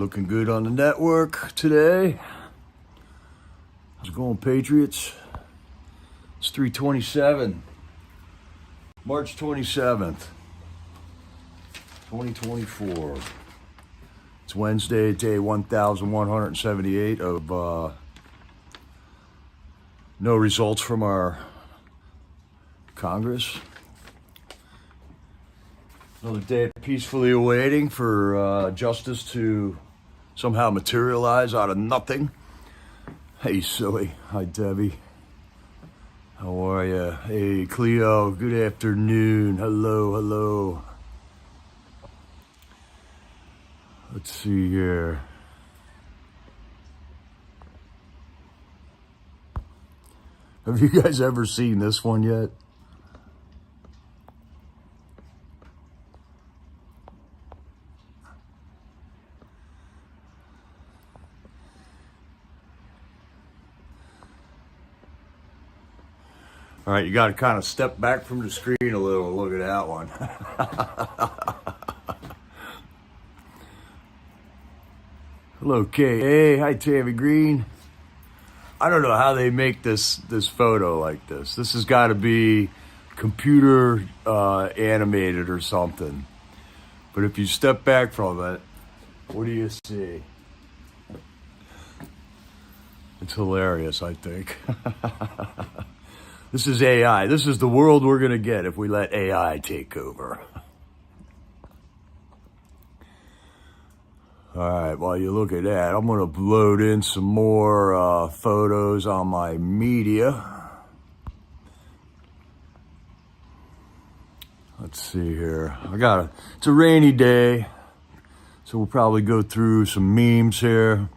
looking good on the network today. How's it going, Patriots? It's 3/27, March 27th, 2024. It's Wednesday, day 1178 of no results from our Congress. Another day peacefully awaiting for justice to somehow materialize out of nothing. Hey, silly. Hi, Debbie. How are you? Hey, Cleo. Good afternoon. Hello. Let's see here. Have you guys ever seen this one yet? All right, you got to kind of step back from the screen a little. Look at that one. Hello, Kay. Hey, hi, Tammy Green. I don't know how they make this photo like this. This has got to be computer animated or something. But if you step back from it, what do you see? It's hilarious, I think. This is AI. This is the world we're going to get if we let AI take over. All right, while you look at that, I'm going to load in some more photos on my media. Let's see here. It's a rainy day, so we'll probably go through some memes here.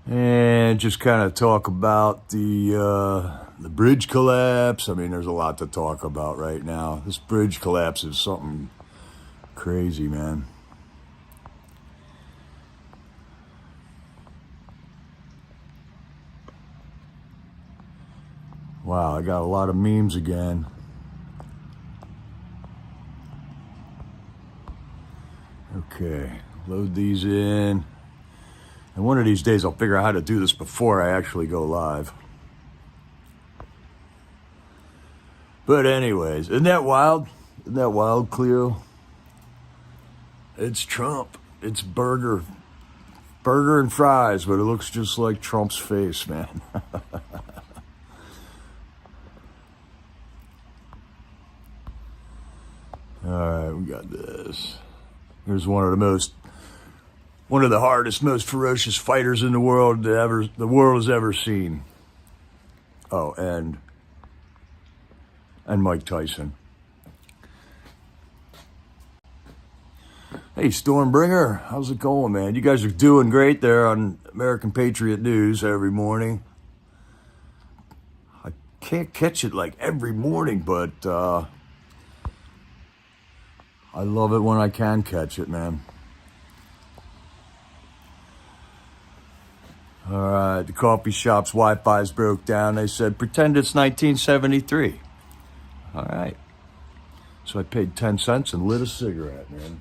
And just kind of talk about the bridge collapse. I mean, there's a lot to talk about right now. This bridge collapse is something crazy, man. Wow, I got a lot of memes again. Okay, load these in. And one of these days I'll figure out how to do this before I actually go live. But anyways, isn't that wild? Isn't that wild, Cleo? It's Trump. It's burger and fries, but it looks just like Trump's face, man. All right, we got this. Here's one of the hardest, most ferocious fighters in the world the world has ever seen. Oh, and Mike Tyson. Hey, Stormbringer, how's it going, man? You guys are doing great there on American Patriot News every morning. I can't catch it like every morning, but I love it when I can catch it, man. All right, the coffee shop's Wi-Fi's broke down. They said, pretend it's 1973. All right. So I paid 10 cents and lit a cigarette, man.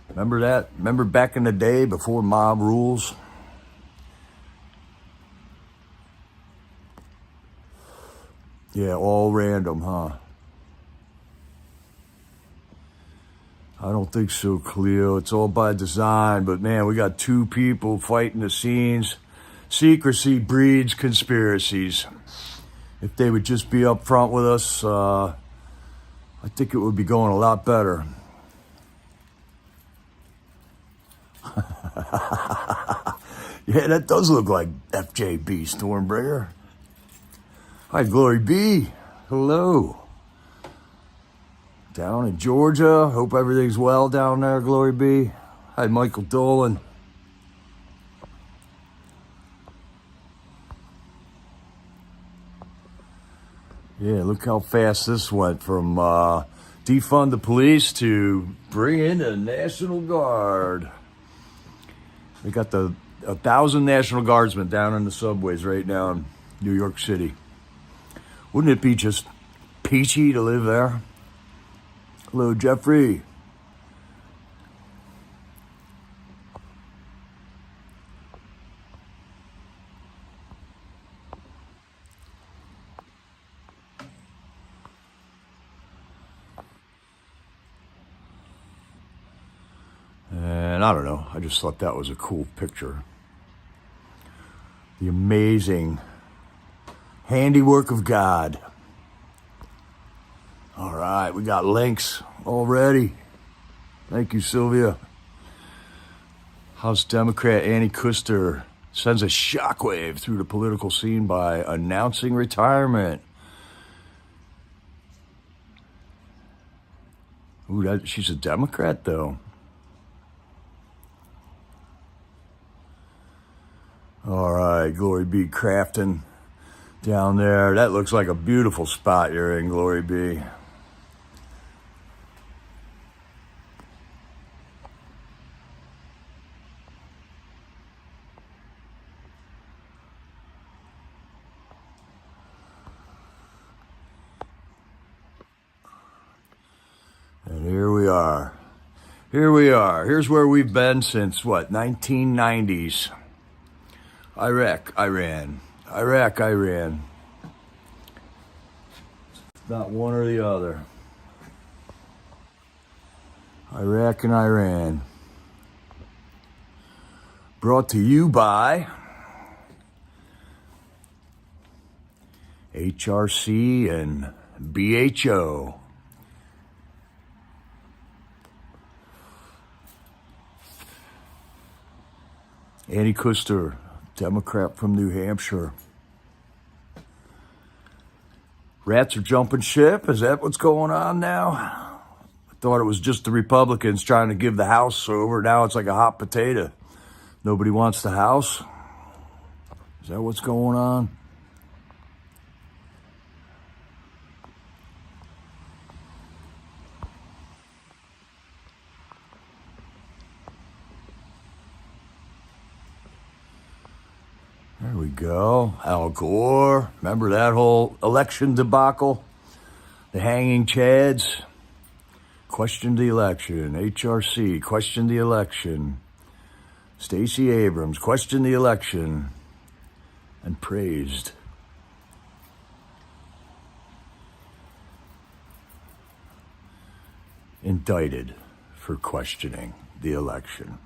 Remember that? Remember back in the day before mob rules? Yeah, all random, huh? I don't think so, Cleo. It's all by design. But, man, we got two people fighting the scenes. Secrecy breeds conspiracies. If they would just be up front with us, I think it would be going a lot better. Yeah, that does look like FJB, Stormbringer. Hi, Glory B. Hello. Down in Georgia. Hope everything's well down there, Glory B. Hi, Michael Dolan. Yeah, look how fast this went from defund the police to bring in the National Guard. They got 1,000 National Guardsmen down in the subways right now in New York City. Wouldn't it be just peachy to live there? Hello, Jeffrey. And I don't know, I just thought that was a cool picture. The amazing handiwork of God. All right, we got links already. Thank you, Sylvia. House Democrat Annie Kuster sends a shockwave through the political scene by announcing retirement. Ooh, she's a Democrat, though. All right, Glory B. Crafton down there. That looks like a beautiful spot you're in, Glory B. And here we are. Here we are. Here's where we've been since, what, 1990s. Iraq, Iran. Iraq, Iran. Not one or the other. Iraq and Iran. Brought to you by HRC and BHO. Annie Kuster, Democrat from New Hampshire. Rats are jumping ship? Is that what's going on now? I thought it was just the Republicans trying to give the House over. Now it's like a hot potato. Nobody wants the House? Is that what's going on? There we go. Al Gore. Remember that whole election debacle? The hanging chads. Questioned the election. HRC questioned the election. Stacey Abrams questioned the election and praised. Indicted for questioning the election.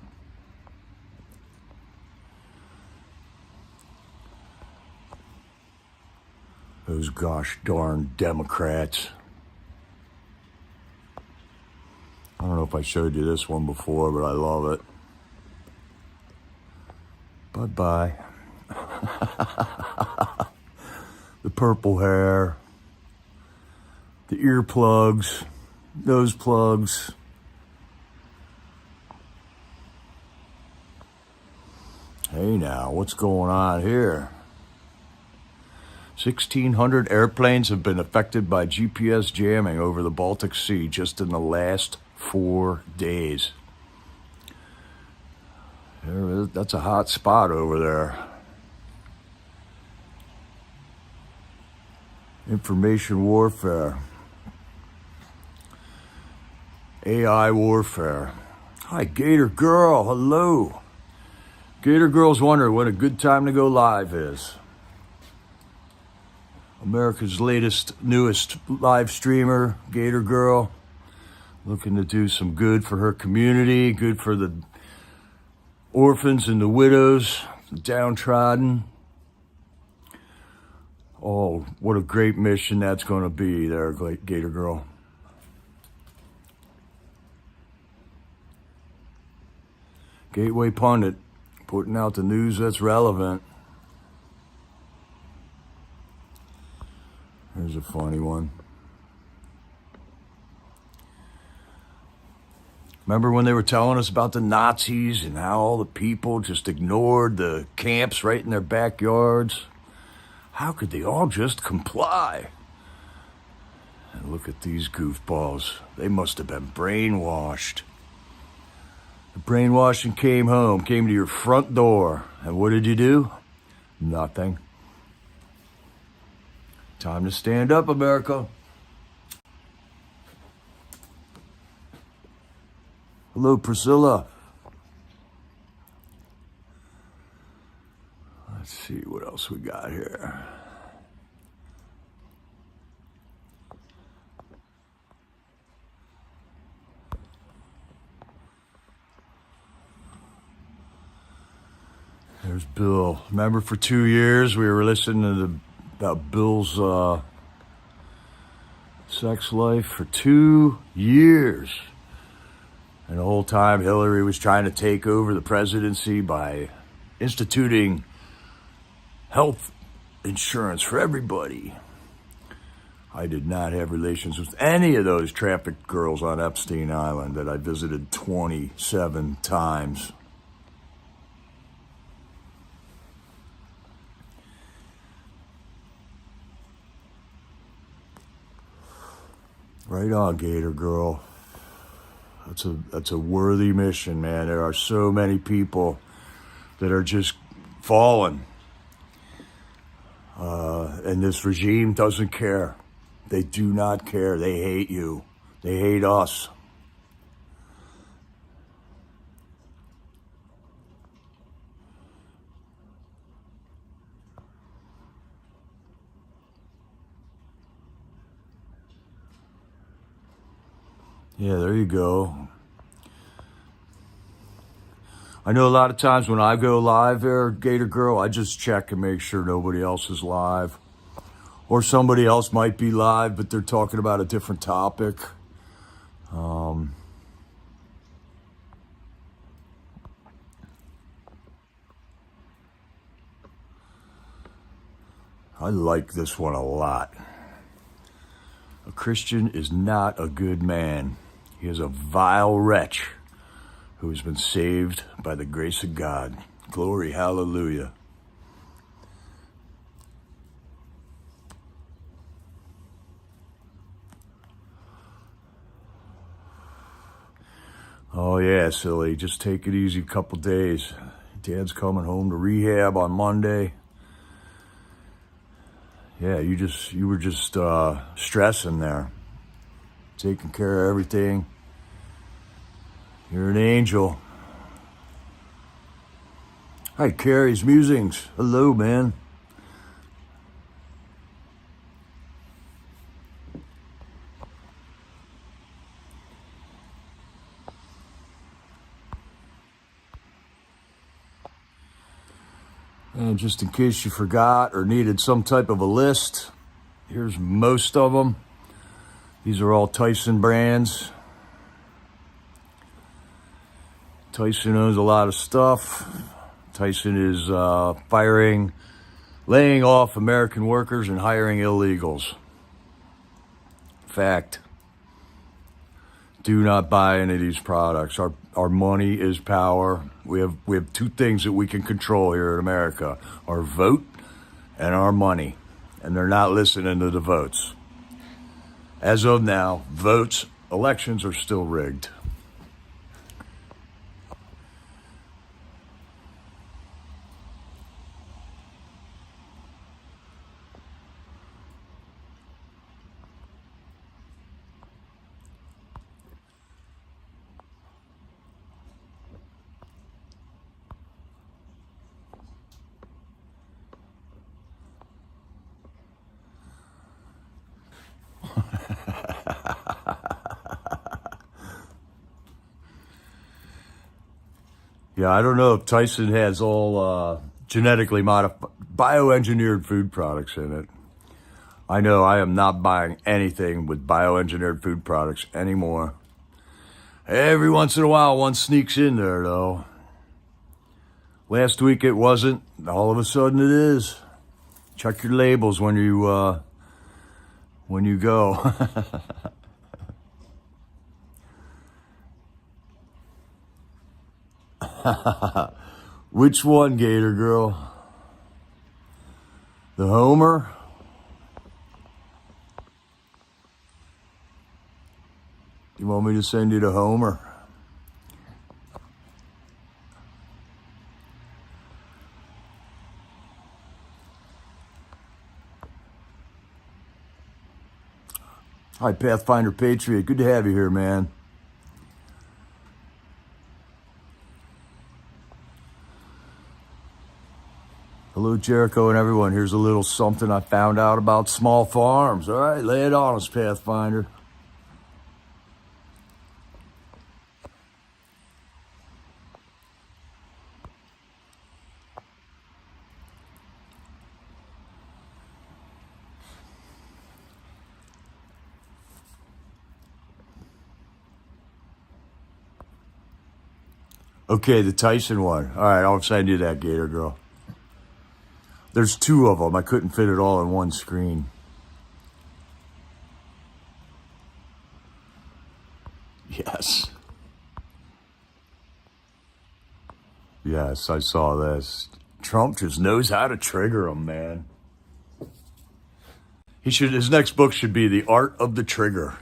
Those gosh darn Democrats. I don't know if I showed you this one before, but I love it. Bye-bye. The purple hair. The earplugs. Nose plugs. Hey now, what's going on here? 1,600 airplanes have been affected by GPS jamming over the Baltic Sea just in the last 4 days. That's a hot spot over there. Information warfare. AI warfare. Hi, Gator Girl. Hello. Gator Girl's wondering what a good time to go live is. America's newest live streamer, Gator Girl, looking to do some good for her community, good for the orphans and the widows, the downtrodden. Oh, what a great mission that's going to be there, Gator Girl. Gateway Pundit, putting out the news that's relevant. Here's a funny one. Remember when they were telling us about the Nazis and how all the people just ignored the camps right in their backyards? How could they all just comply? And look at these goofballs. They must have been brainwashed. The brainwashing came home, came to your front door. And what did you do? Nothing. Time to stand up, America. Hello, Priscilla. Let's see what else we got here. There's Bill. Remember, for 2 years we were listening about Bill's sex life for 2 years. And the whole time Hillary was trying to take over the presidency by instituting health insurance for everybody. I did not have relations with any of those trafficked girls on Epstein Island that I visited 27 times. Right on, Gator Girl. That's a worthy mission, man. There are so many people that are just fallen. And this regime doesn't care. They do not care. They hate you. They hate us. Yeah, there you go. I know a lot of times when I go live there, Gator Girl, I just check and make sure nobody else is live. Or somebody else might be live, but they're talking about a different topic. I like this one a lot. A Christian is not a good man. He is a vile wretch who has been saved by the grace of God. Glory, hallelujah. Oh yeah, silly. Just take it easy a couple days. Dad's coming home to rehab on Monday. Yeah, you were just stressing there. Taking care of everything. You're an angel. Hi, Carrie's Musings. Hello, man. And just in case you forgot or needed some type of a list, here's most of them. These are all Tyson brands. Tyson owns a lot of stuff. Tyson is laying off American workers and hiring illegals. Fact. Do not buy any of these products. Our money is power. We have 2 things that we can control here in America: our vote and our money. And they're not listening to the votes. As of now, elections are still rigged. Yeah, I don't know if Tyson has all genetically modified, bioengineered food products in it. I know I am not buying anything with bioengineered food products anymore. Every once in a while, one sneaks in there, though. Last week it wasn't. All of a sudden it is. Check your labels when you go. Which one, Gator Girl? The Homer? You want me to send you to Homer? Hi, Pathfinder Patriot. Good to have you here, man. Hello, Jericho and everyone. Here's a little something I found out about small farms. All right, lay it on us, Pathfinder. Okay, the Tyson one. All right, I'll send you that, Gator Girl. There's two of them. I couldn't fit it all in one screen. Yes. Yes, I saw this. Trump just knows how to trigger them, man. His next book should be The Art of the Trigger.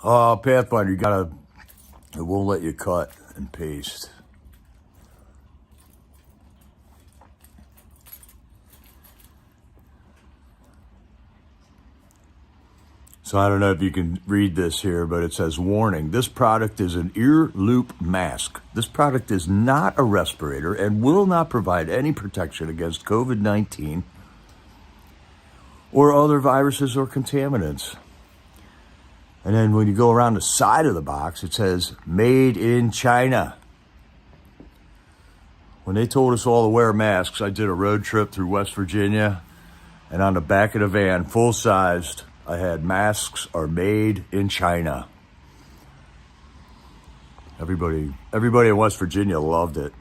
Oh, Pathfinder, it won't let you cut and paste. So I don't know if you can read this here, but it says, warning, this product is an ear loop mask. This product is not a respirator and will not provide any protection against COVID-19 or other viruses or contaminants. And then when you go around the side of the box, it says, made in China. When they told us all to wear masks, I did a road trip through West Virginia, and on the back of the van, full-sized, I had masks are made in China. Everybody in West Virginia loved it.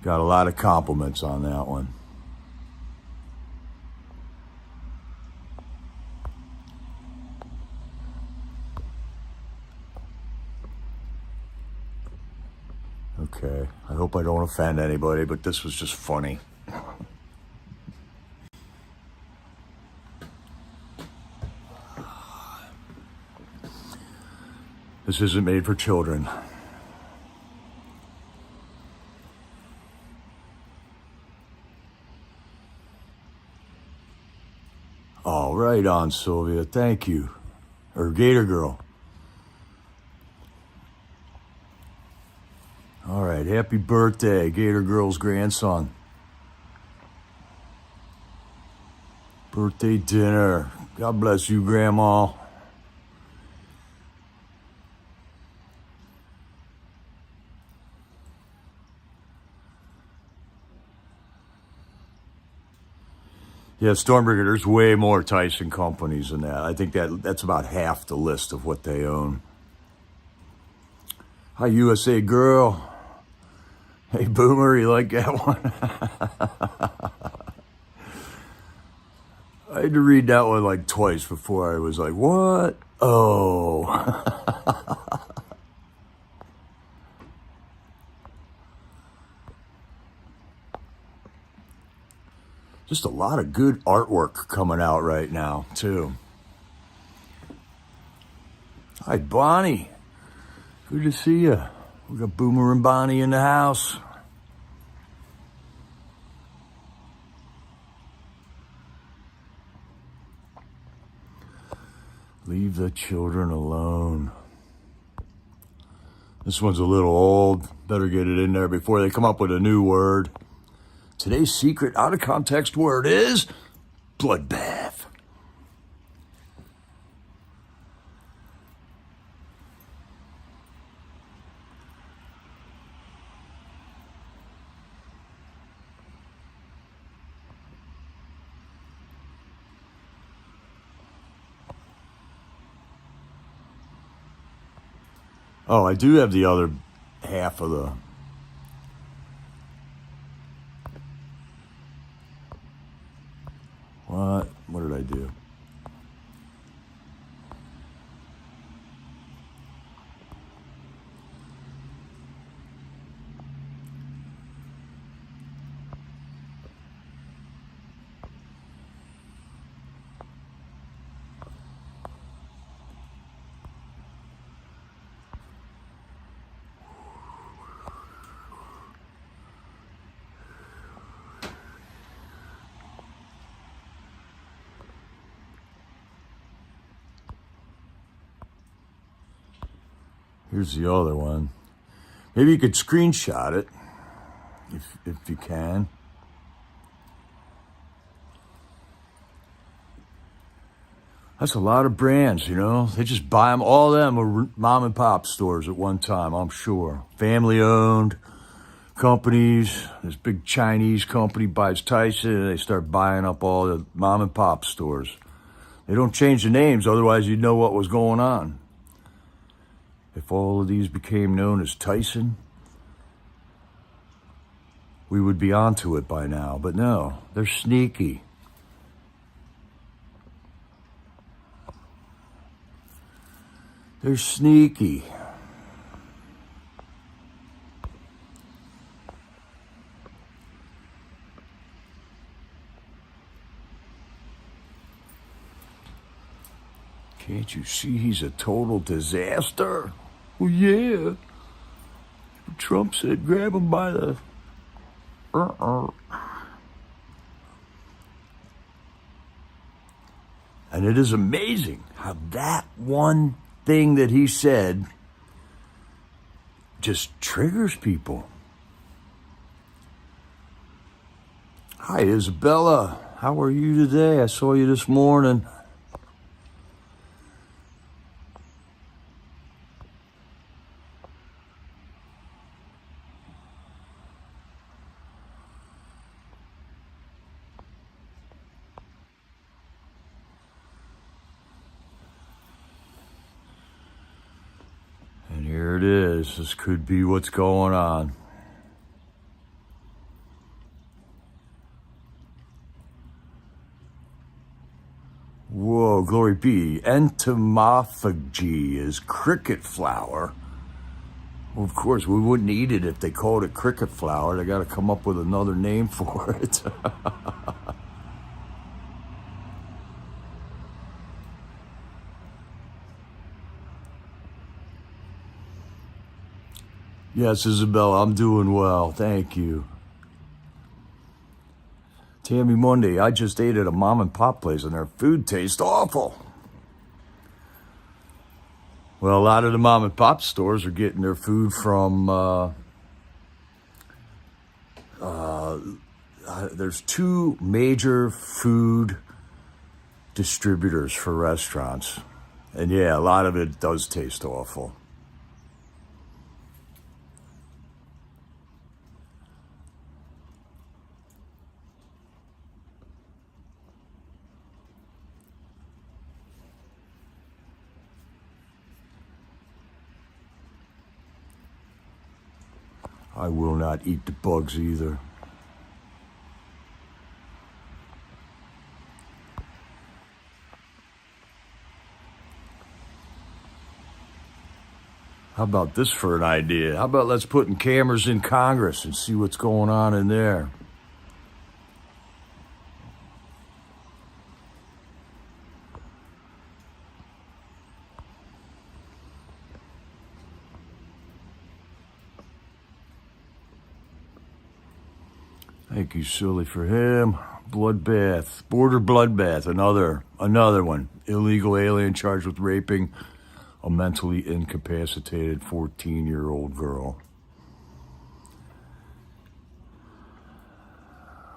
Got a lot of compliments on that one. Okay, I hope I don't offend anybody, but this was just funny. This isn't made for children. All right, on Sylvia, thank you. Or Gator Girl. All right, happy birthday, Gator Girl's grandson. Birthday dinner. God bless you, Grandma. Yeah, Stormbringer, there's way more Tyson companies than that. I think that's about half the list of what they own. Hi, USA Girl. Hey, Boomer, you like that one? I had to read that one like twice before I was like, what? Oh. Just a lot of good artwork coming out right now, too. Hi, Bonnie. Good to see you. We got Boomer and Bonnie in the house. Leave the children alone. This one's a little old. Better get it in there before they come up with a new word. Today's secret out of context word is bloodbath. Oh, I do have the other half of the... What? What did I do? Here's the other one. Maybe you could screenshot it if you can. That's a lot of brands, you know. They just buy them. All of them are mom and pop stores at one time, I'm sure. Family owned companies. This big Chinese company buys Tyson and they start buying up all the mom and pop stores. They don't change the names, otherwise you'd know what was going on. If all of these became known as Tyson, we would be onto it by now. But no, they're sneaky. They're sneaky. Can't you see he's a total disaster? Well, yeah. Trump said grab him by the... And it is amazing how that one thing that he said just triggers people. Hi, Isabella. How are you today? I saw you this morning. And here it is. This could be what's going on. Whoa, glory be. Entomophagy is cricket flower. Well, of course, we wouldn't eat it if they called it cricket flower. They got to come up with another name for it. Yes, Isabella, I'm doing well. Thank you. Tammy Monday, I just ate at a mom and pop place and their food tastes awful. Well, a lot of the mom and pop stores are getting their food from, there's two major food distributors for restaurants. And yeah, a lot of it does taste awful. I will not eat the bugs either. How about this for an idea? How about let's put in cameras in Congress and see what's going on in there? Thank you, Silly, for him. Bloodbath, border bloodbath, another one. Illegal alien charged with raping a mentally incapacitated 14-year-old girl.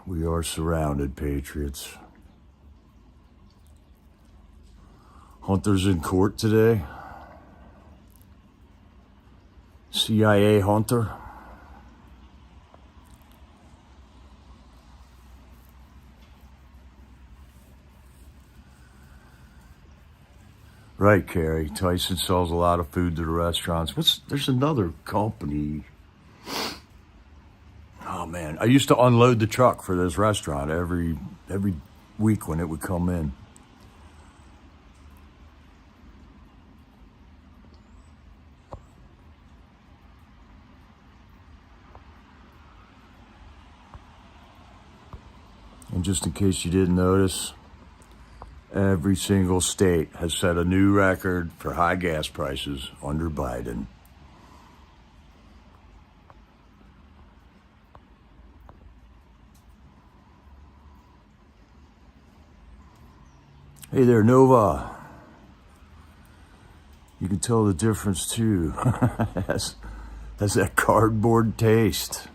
We are surrounded, patriots. Hunter's in court today. CIA Hunter. Right, Carrie. Tyson sells a lot of food to the restaurants. There's another company. Oh man, I used to unload the truck for this restaurant every week when it would come in. And just in case you didn't notice, every single state has set a new record for high gas prices under Biden. Hey there, Nova. You can tell the difference too. has that cardboard taste.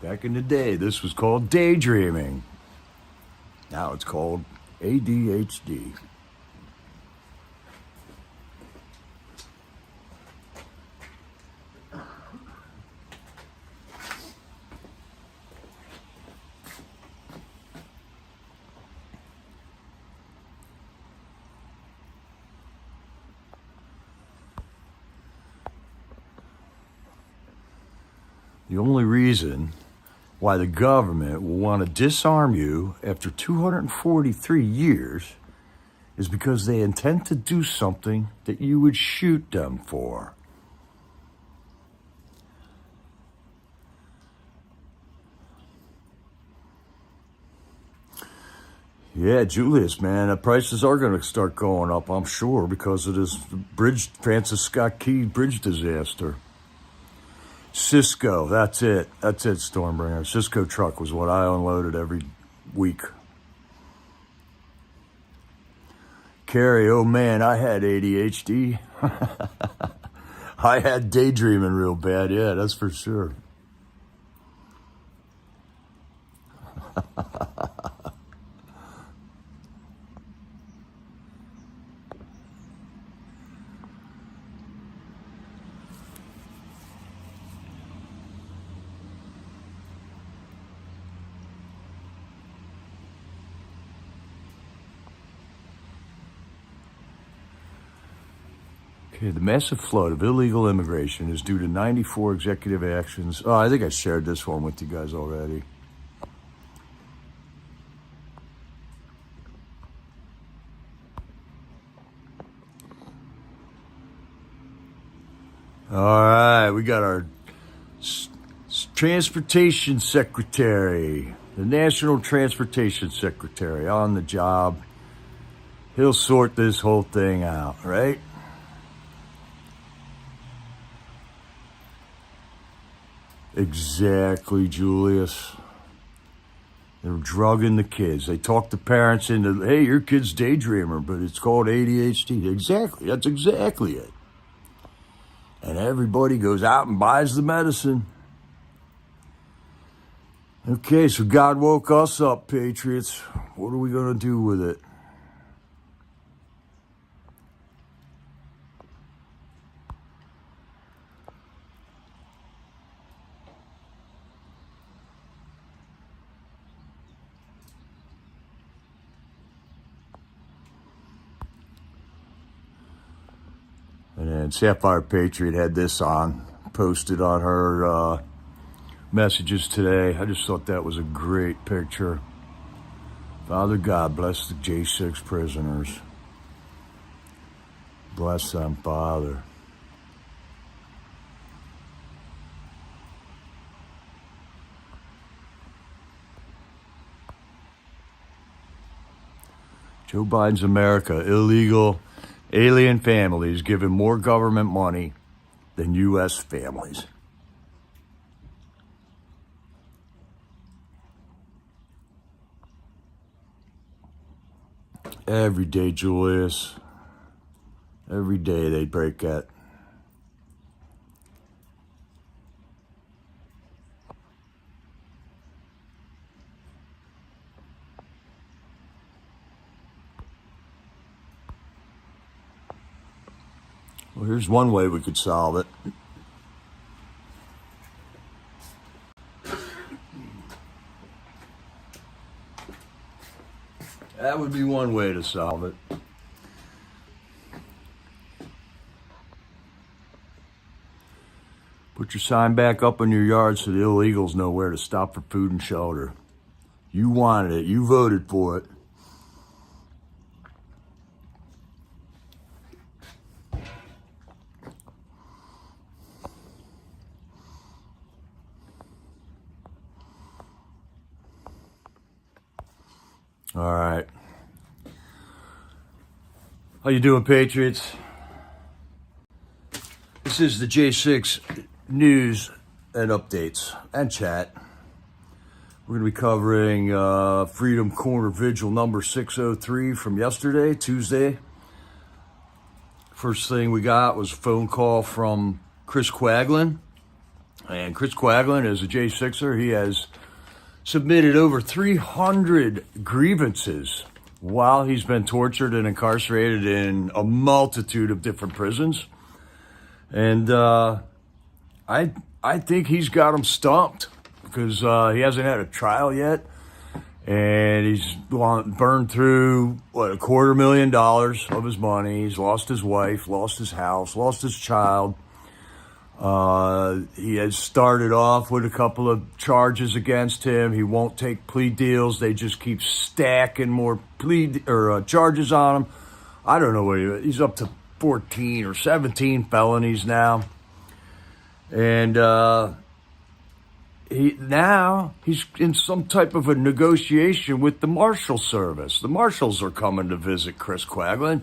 Back in the day, this was called daydreaming. Now it's called ADHD. The only reason why the government will want to disarm you after 243 years is because they intend to do something that you would shoot them for. Yeah, Julius, man, the prices are going to start going up, I'm sure, because of this Francis Scott Key bridge disaster. Cisco, that's it, Stormbringer. Cisco truck was what I unloaded every week. Carrie, oh man, I had ADHD. I had daydreaming real bad, yeah, that's for sure. Okay, the massive flood of illegal immigration is due to 94 executive actions. Oh, I think I shared this one with you guys already. All right, we got our Transportation Secretary, the National Transportation Secretary on the job. He'll sort this whole thing out, right? Exactly, Julius. They're drugging the kids. They talk the parents into, hey, your kid's daydreamer, but it's called ADHD. Exactly, that's exactly it. And everybody goes out and buys the medicine. Okay, so God woke us up, Patriots. What are we going to do with it? And then Sapphire Patriot had this posted on her messages today. I just thought that was a great picture. Father God, bless the J6 prisoners. Bless them, Father. Joe Biden's America, illegal alien families giving more government money than U.S. families. Every day, Julius. Every day they break that. Well, here's one way we could solve it. That would be one way to solve it. Put your sign back up in your yard so the illegals know where to stop for food and shelter. You wanted it. You voted for it. All right. How you doing, Patriots? This is the J6 news and updates and chat. We're going to be covering Freedomcorner Vigil number 603 from yesterday, Tuesday. First thing we got was a phone call from Chris Quaglin. And Chris Quaglin is a J6er. He has submitted over 300 grievances while he's been tortured and incarcerated in a multitude of different prisons. And I think he's got him stumped because he hasn't had a trial yet. And he's burned through, $250,000 of his money. He's lost his wife, lost his house, lost his child. He has started off with a couple of charges against him. He won't take plea deals. They just keep stacking more charges on him. I don't know what he's up to 14 or 17 felonies now. And he's in some type of a negotiation with the Marshal Service. The Marshals are coming to visit Chris Quaglin.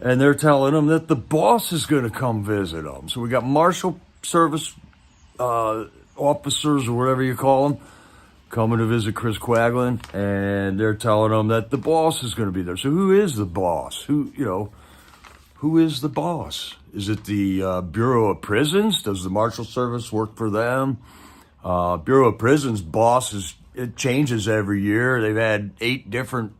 And they're telling him that the boss is going to come visit him. So we got Marshal Service officers or whatever you call them coming to visit Chris Quaglin. And they're telling him that the boss is going to be there. So who is the boss? Who is the boss? Is it the Bureau of Prisons? Does the Marshal Service work for them? Bureau of Prisons boss it changes every year. They've had 8 different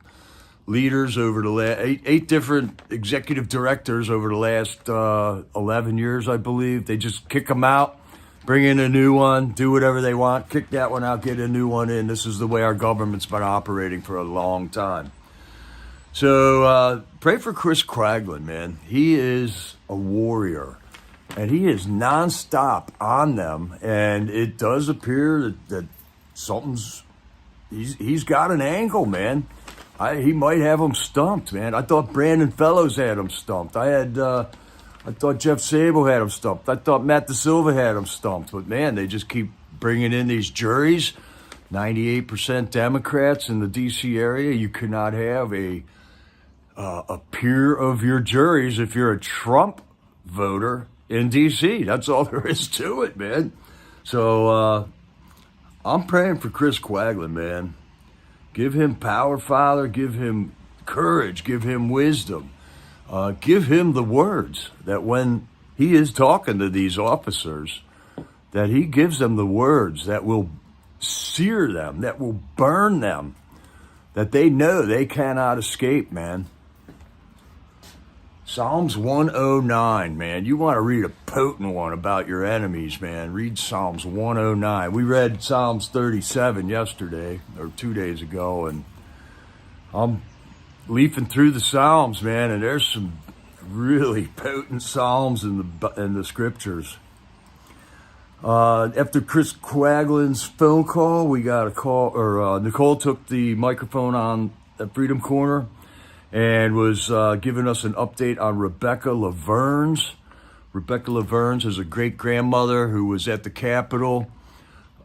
leaders over the last eight different executive directors over the last 11 years, I believe. They just kick them out, bring in a new one, do whatever they want, kick that one out, get a new one in. This is the way our government's been operating for a long time. So pray for Chris Quaglin, man. He is a warrior, and he is nonstop on them. And it does appear that something's he's got an angle, man. He might have him stumped, man. I thought Brandon Fellows had him stumped. I thought Jeff Sable had him stumped. I thought Matt DeSilva had him stumped. But, man, they just keep bringing in these juries. 98% Democrats in the D.C. area. You could not have a peer of your juries if you're a Trump voter in D.C. That's all there is to it, man. So I'm praying for Chris Quaglin, man. Give him power, Father. Give him courage. Give him wisdom. Give him the words that when he is talking to these officers, that he gives them the words that will sear them, that will burn them, that they know they cannot escape, man. Psalms 109, man. You want to read a potent one about your enemies, man. Read Psalms 109. We read Psalms 37 yesterday, or 2 days ago, and I'm leafing through the Psalms, man, and there's some really potent Psalms in the scriptures. After Chris Quaglin's phone call, we got a call, or Nicole took the microphone on at Freedomcorner and was giving us an update on Rebecca Lavernz. Rebecca Lavernz is a great-grandmother who was at the Capitol.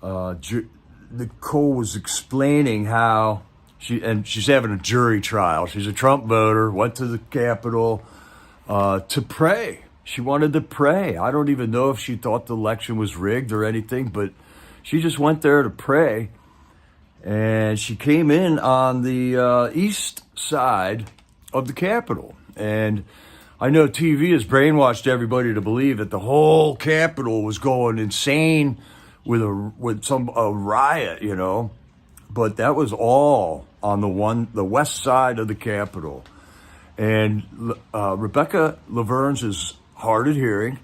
Nicole was explaining how she's having a jury trial. She's a Trump voter, went to the Capitol to pray. She wanted to pray. I don't even know if she thought the election was rigged or anything, but she just went there to pray. And she came in on the east side of the Capitol. And I know TV has brainwashed everybody to believe that the whole Capitol was going insane with a riot, you know. But that was all on the west side of the Capitol. And Rebecca Lavernz is hard of hearing,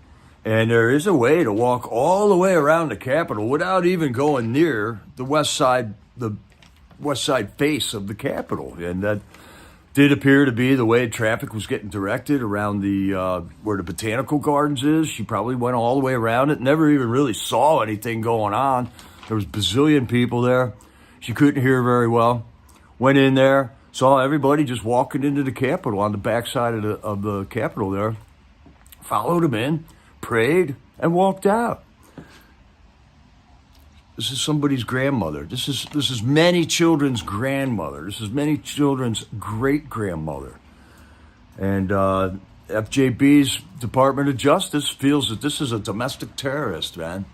and there is a way to walk all the way around the Capitol without even going near the west side face of the Capitol. And that did appear to be the way traffic was getting directed around the where the Botanical Gardens is. She probably went all the way around it, never even really saw anything going on. There was a bazillion people there. She couldn't hear very well. Went in there, saw everybody just walking into the Capitol on the backside of the Capitol there. Followed him in, prayed, and walked out. This is somebody's grandmother. This is many children's grandmother. This is many children's great grandmother. And FJB's Department of Justice feels that this is a domestic terrorist, man.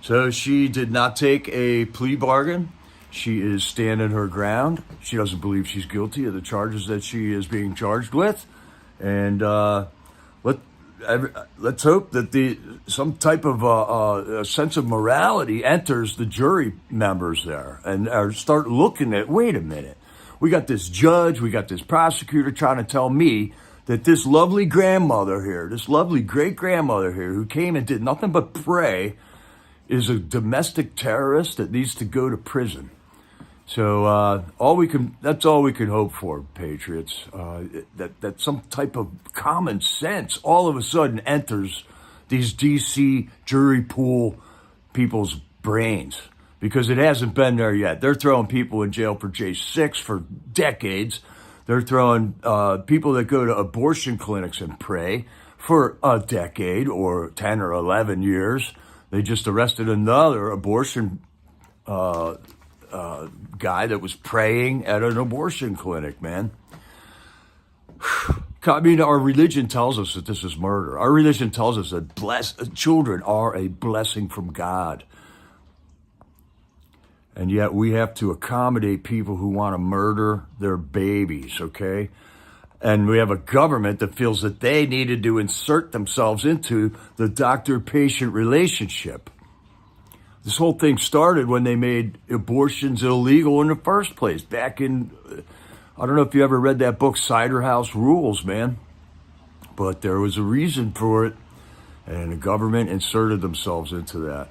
So she did not take a plea bargain. She is standing her ground. She doesn't believe she's guilty of the charges that she is being charged with. And let's hope that some type of a sense of morality enters the jury members there and start looking at, wait a minute, we got this judge, we got this prosecutor trying to tell me that this lovely grandmother here, this lovely great-grandmother here who came and did nothing but pray is a domestic terrorist that needs to go to prison. So that's all we can hope for, Patriots. That some type of common sense all of a sudden enters these DC jury pool people's brains, because it hasn't been there yet. They're throwing people in jail for J6 for decades. They're throwing people that go to abortion clinics and pray for a decade or 10 or 11 years. They just arrested another abortion guy that was praying at an abortion clinic, man. I mean, our religion tells us that this is murder. Our religion tells us that children are a blessing from God. And yet we have to accommodate people who want to murder their babies, okay? And we have a government that feels that they needed to insert themselves into the doctor-patient relationship. This whole thing started when they made abortions illegal in the first place. Back in, I don't know if you ever read that book, Cider House Rules, man. But there was a reason for it, and the government inserted themselves into that.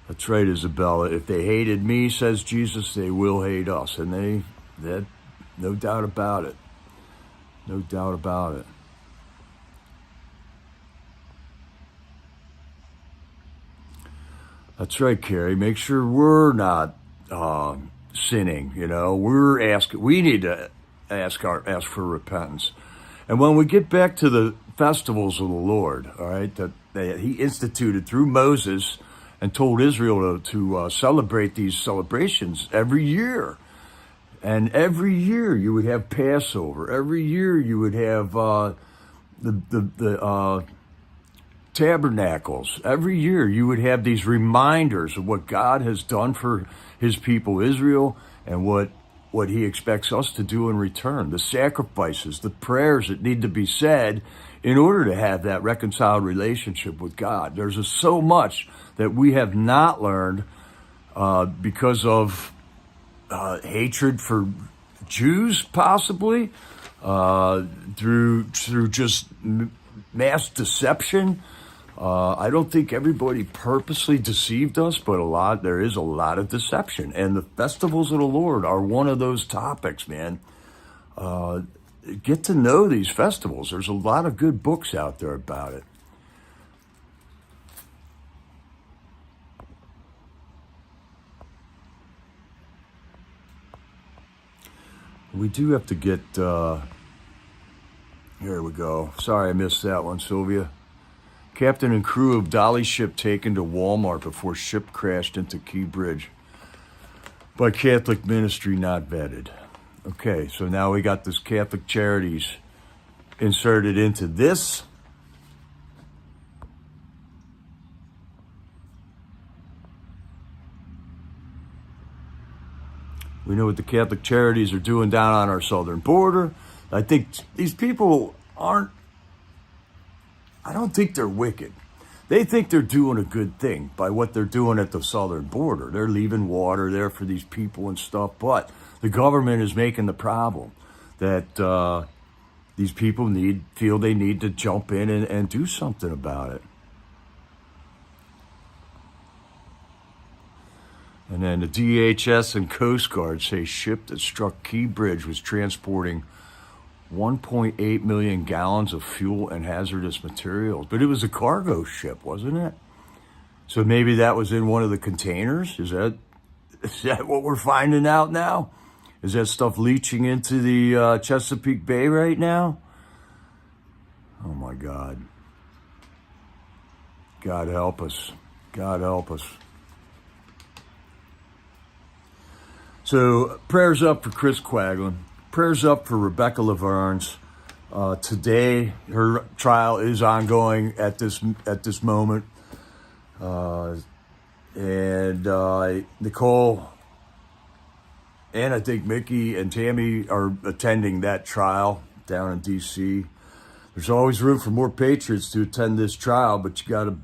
That's right, Isabella. If they hated me, says Jesus, they will hate us. And that, no doubt about it. No doubt about it. That's right, Carrie. Make sure we're not sinning. You know, we need to ask for repentance. And when we get back to the festivals of the Lord, all right, that He instituted through Moses and told Israel to celebrate these celebrations every year. And every year you would have Passover. Every year you would have the tabernacles. Every year you would have these reminders of what God has done for His people Israel and what He expects us to do in return. The sacrifices, the prayers that need to be said in order to have that reconciled relationship with God. There's just so much that we have not learned because of hatred for Jews, possibly, through just mass deception. I don't think everybody purposely deceived us, but there is a lot of deception. And the festivals of the Lord are one of those topics, man. Get to know these festivals. There's a lot of good books out there about it. We do have to get, here we go. Sorry I missed that one, Sylvia. Captain and crew of Dolly ship taken to Walmart before ship crashed into Key Bridge by Catholic ministry not vetted. Okay, so now we got this Catholic Charities inserted into this. We know what the Catholic Charities are doing down on our southern border. I think these people I don't think they're wicked. They think they're doing a good thing by what they're doing at the southern border. They're leaving water there for these people and stuff, but the government is making the problem that these people feel they need to jump in and do something about it. And then the DHS and Coast Guard say ship that struck Key Bridge was transporting 1.8 million gallons of fuel and hazardous materials. But it was a cargo ship, wasn't it? So maybe that was in one of the containers? Is that what we're finding out now? Is that stuff leaching into the Chesapeake Bay right now? Oh, my God. God help us. God help us. So prayers up for Chris Quaglin. Prayers up for Rebecca Lavernz. Today, her trial is ongoing at this moment. And Nicole and I think Mickey and Tammy are attending that trial down in D.C. There's always room for more patriots to attend this trial, but you got to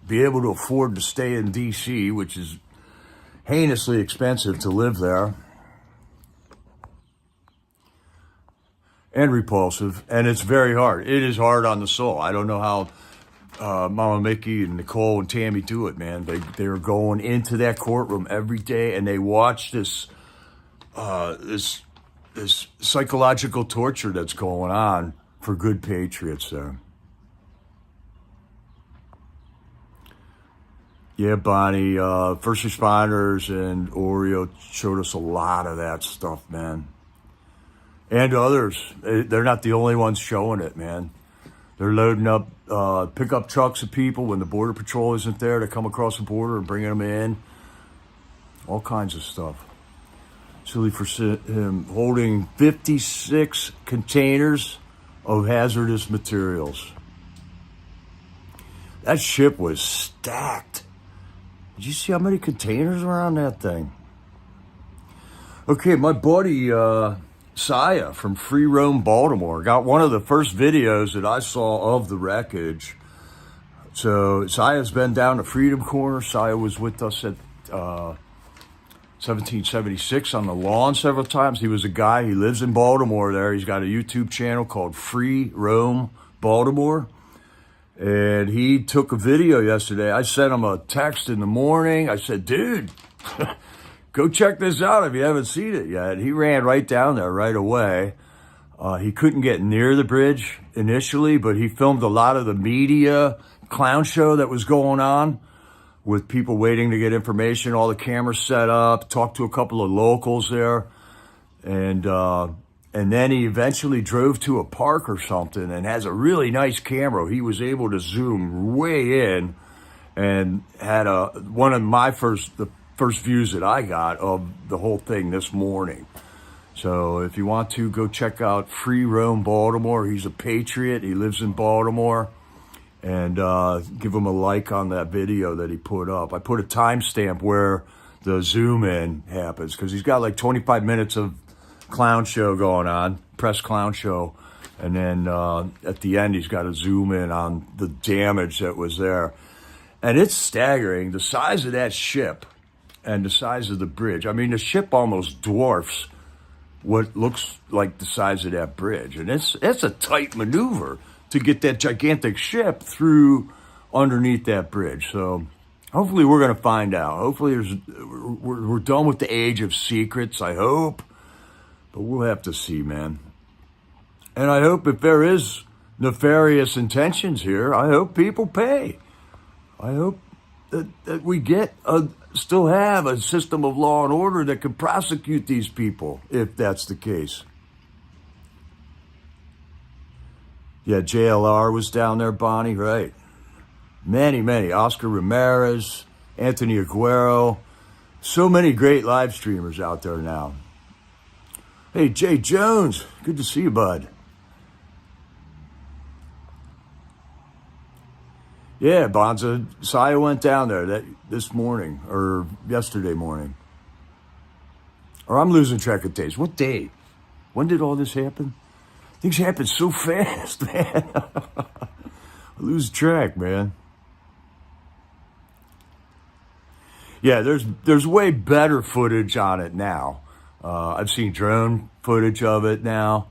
be able to afford to stay in D.C., which is heinously expensive to live there. And repulsive, and it's very hard. It is hard on the soul. I don't know how Mama Mickey and Nicole and Tammy do it, man. They're going into that courtroom every day, and they watch this psychological torture that's going on for good patriots there. Yeah, Bonnie, first responders and Oreo showed us a lot of that stuff, man. And others. They're not the only ones showing it, man. They're loading up pickup trucks of people when the Border Patrol isn't there to come across the border and bringing them in. All kinds of stuff. Silly for him holding 56 containers of hazardous materials. That ship was stacked. Did you see how many containers were on that thing? Okay, my buddy Saya from Free Roam, Baltimore got one of the first videos that I saw of the wreckage. So Saya's been down to Freedomcorner. Saya was with us at 1776 on the lawn several times. He was a guy, he lives in Baltimore there. He's got a YouTube channel called Free Roam, Baltimore. And he took a video yesterday. I sent him a text in the morning. I said, dude, go check this out if you haven't seen it yet. He ran right down there right away. He couldn't get near the bridge initially, but he filmed a lot of the media clown show that was going on with people waiting to get information, all the cameras set up, talked to a couple of locals there. And then he eventually drove to a park or something and has a really nice camera. He was able to zoom way in and had one of the first views that I got of the whole thing this morning. So if you want to, go check out Free Roam Baltimore. He's a patriot. He lives in Baltimore. And give him a like on that video that he put up. I put a timestamp where the zoom in happens because he's got like 25 minutes of clown show going on, press clown show. And then at the end, he's got to zoom in on the damage that was there. And it's staggering, the size of that ship and the size of the bridge. I mean, the ship almost dwarfs what looks like the size of that bridge. And it's a tight maneuver to get that gigantic ship through underneath that bridge. So hopefully we're going to find out. Hopefully we're done with the age of secrets, I hope. But we'll have to see, man. And I hope if there is nefarious intentions here, I hope people pay. I hope that we still have a system of law and order that can prosecute these people, if that's the case. Yeah, JLR was down there, Bonnie, right. Many. Oscar Ramirez, Anthony Aguero. So many great live streamers out there now. Hey, Jay Jones, good to see you, bud. Yeah, Bonza, Saya went down there this morning, or yesterday morning. Or I'm losing track of days. What day? When did all this happen? Things happen so fast, man. I lose track, man. Yeah, there's way better footage on it now. I've seen drone footage of it now.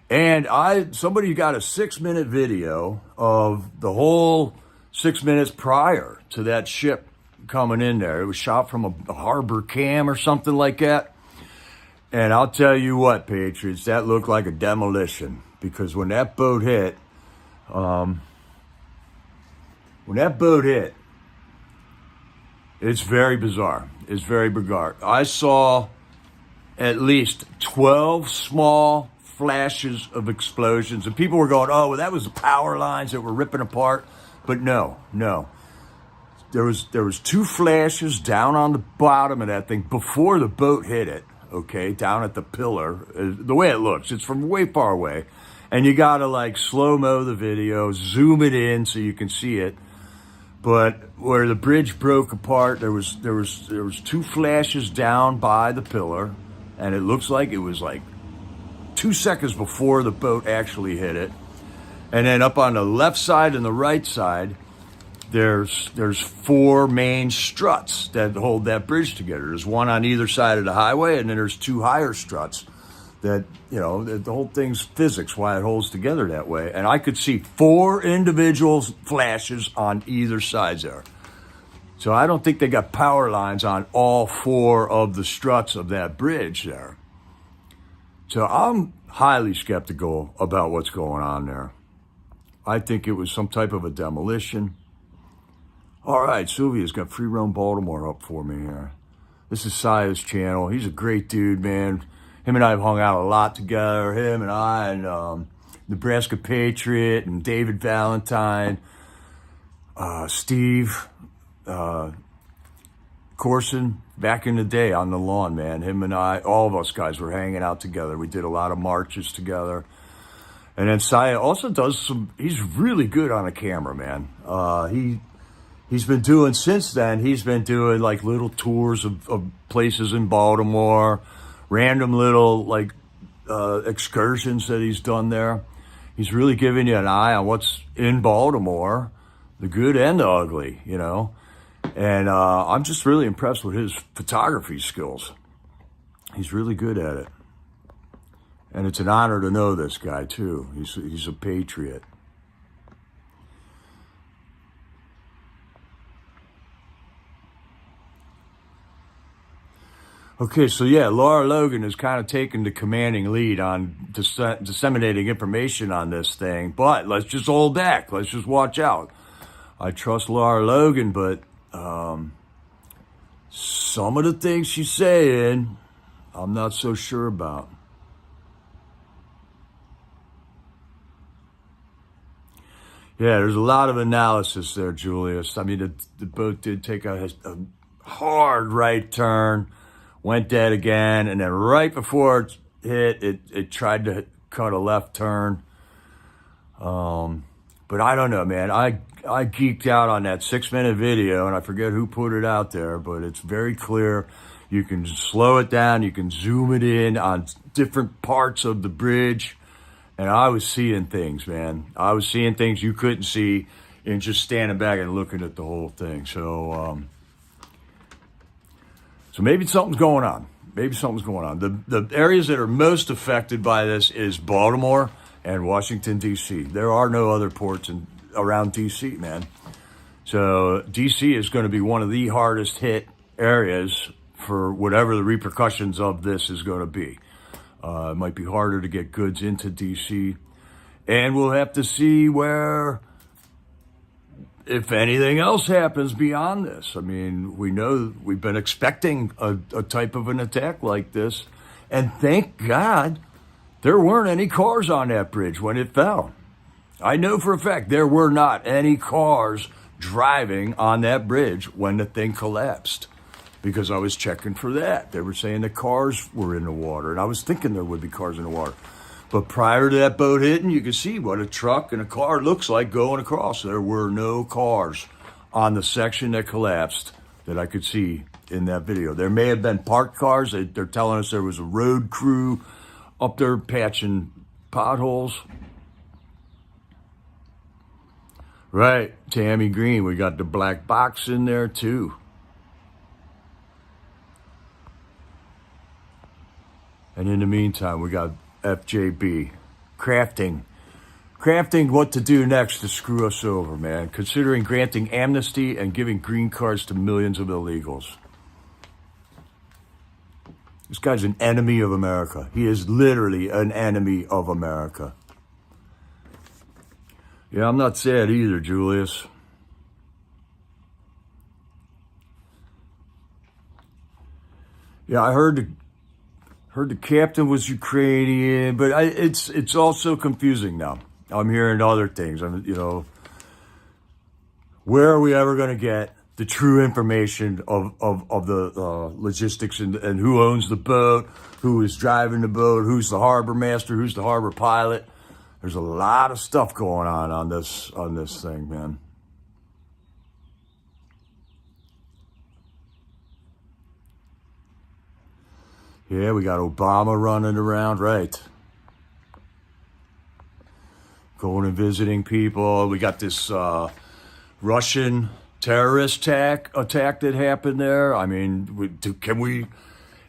And somebody got a 6-minute video of the whole 6 minutes prior to that ship coming in there. It was shot from a harbor cam or something like that. And I'll tell you what, Patriots, that looked like a demolition. Because when that boat hit, it's very bizarre. It's very bizarre. I saw at least 12 small flashes of explosions. And people were going, oh, well, that was the power lines that were ripping apart. But no. there was two flashes down on the bottom of that thing before the boat hit it. Okay, down at the pillar. The way it looks, it's from way far away, and you gotta like slow-mo the video, zoom it in so you can see it. But where the bridge broke apart, there was two flashes down by the pillar, and it looks like it was like 2 seconds before the boat actually hit it. And then up on the left side and the right side, there's four main struts that hold that bridge together. There's one on either side of the highway, and then there's two higher struts that, the whole thing's physics, why it holds together that way. And I could see four individual flashes on either side there. So I don't think they got power lines on all four of the struts of that bridge there. So I'm highly skeptical about what's going on there. I think it was some type of a demolition. All right, Sylvia's got Free Roam Baltimore up for me here. This is Sia's channel. He's a great dude, man. Him and I have hung out a lot together. Him and I and Nebraska Patriot and David Valentine, Steve Corson, back in the day on the lawn, man. Him and I, all of us guys were hanging out together. We did a lot of marches together. And then Sia also does he's really good on a camera, man. He's been doing, since then, he's been doing like little tours of places in Baltimore, random little like excursions that he's done there. He's really giving you an eye on what's in Baltimore, the good and the ugly, And I'm just really impressed with his photography skills. He's really good at it. And it's an honor to know this guy, too. He's a patriot. Okay, so yeah, Laura Logan is kind of taking the commanding lead on disseminating information on this thing. But let's just hold back. Let's just watch out. I trust Laura Logan, but some of the things she's saying, I'm not so sure about. Yeah, there's a lot of analysis there, Julius. I mean, the boat did take a hard right turn, went dead again, and then right before it hit, it tried to cut a left turn. But I don't know, man. I geeked out on that 6-minute video, and I forget who put it out there, but it's very clear. You can slow it down. You can zoom it in on different parts of the bridge. And I was seeing things, man. I was seeing things you couldn't see in just standing back and looking at the whole thing. So maybe something's going on. Maybe something's going on. The areas that are most affected by this is Baltimore and Washington, D.C. There are no other ports around D.C., man. So D.C. is going to be one of the hardest hit areas for whatever the repercussions of this is going to be. It might be harder to get goods into D.C. And we'll have to see if anything else happens beyond this. I mean, we know we've been expecting a type of an attack like this. And thank God there weren't any cars on that bridge when it fell. I know for a fact there were not any cars driving on that bridge when the thing collapsed. Because I was checking for that. They were saying the cars were in the water, and I was thinking there would be cars in the water. But prior to that boat hitting, you could see what a truck and a car looks like going across. There were no cars on the section that collapsed that I could see in that video. There may have been parked cars. They're telling us there was a road crew up there patching potholes. Right, Tammy Green, we got the black box in there too. And in the meantime, we got FJB, crafting what to do next to screw us over, man. Considering granting amnesty and giving green cards to millions of illegals. This guy's an enemy of America. He is literally an enemy of America. Yeah, I'm not sad either, Julius. Yeah, I heard the captain was Ukrainian, but it's also confusing now. I'm hearing other things. Where are we ever going to get the true information of the logistics and who owns the boat, who is driving the boat, who's the harbor master, who's the harbor pilot. There's a lot of stuff going on this thing, man. Yeah, we got Obama running around, right? Going and visiting people. We got this Russian terrorist attack that happened there. I mean,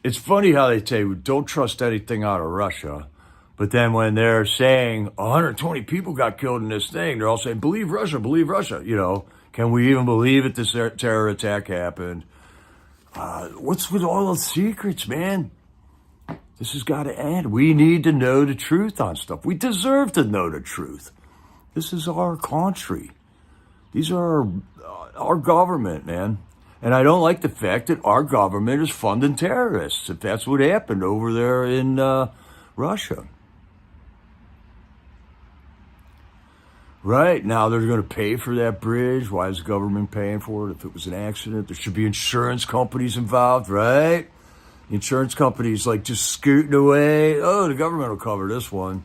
it's funny how they say, don't trust anything out of Russia. But then when they're saying 120 people got killed in this thing, they're all saying, believe Russia, believe Russia. You know, can we even believe that this terror attack happened? What's with all those secrets, man? This has got to end. We need to know the truth on stuff. We deserve to know the truth. This is our country. These are our government, man. And I don't like the fact that our government is funding terrorists, if that's what happened over there in Russia. Right, now they're going to pay for that bridge. Why is the government paying for it? If it was an accident, there should be insurance companies involved, right? Insurance companies like just scooting away. Oh, the government will cover this one.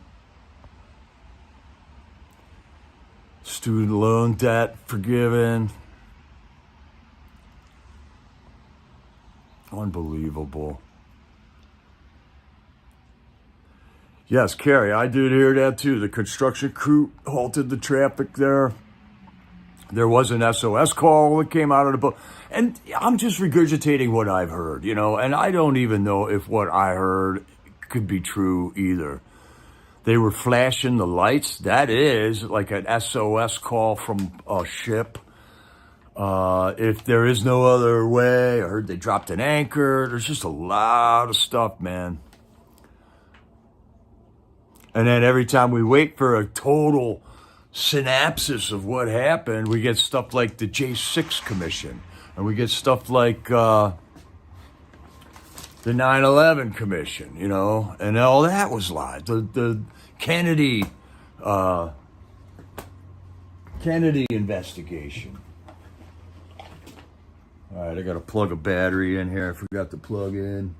Student loan debt forgiven. Unbelievable. Yes, Carrie, I did hear that too. The construction crew halted the traffic there. There was an SOS call that came out of the boat. And I'm just regurgitating what I've heard, you know, and I don't even know if what I heard could be true either. They were flashing the lights. That is like an SOS call from a ship. If there is no other way, I heard they dropped an anchor. There's just a lot of stuff, man. And then every time we wait for a total synopsis of what happened, we get stuff like the J6 Commission. And we get stuff like the 9/11 Commission, you know, and all that was lies. The Kennedy investigation. All right, I got to plug a battery in here. I forgot to plug in.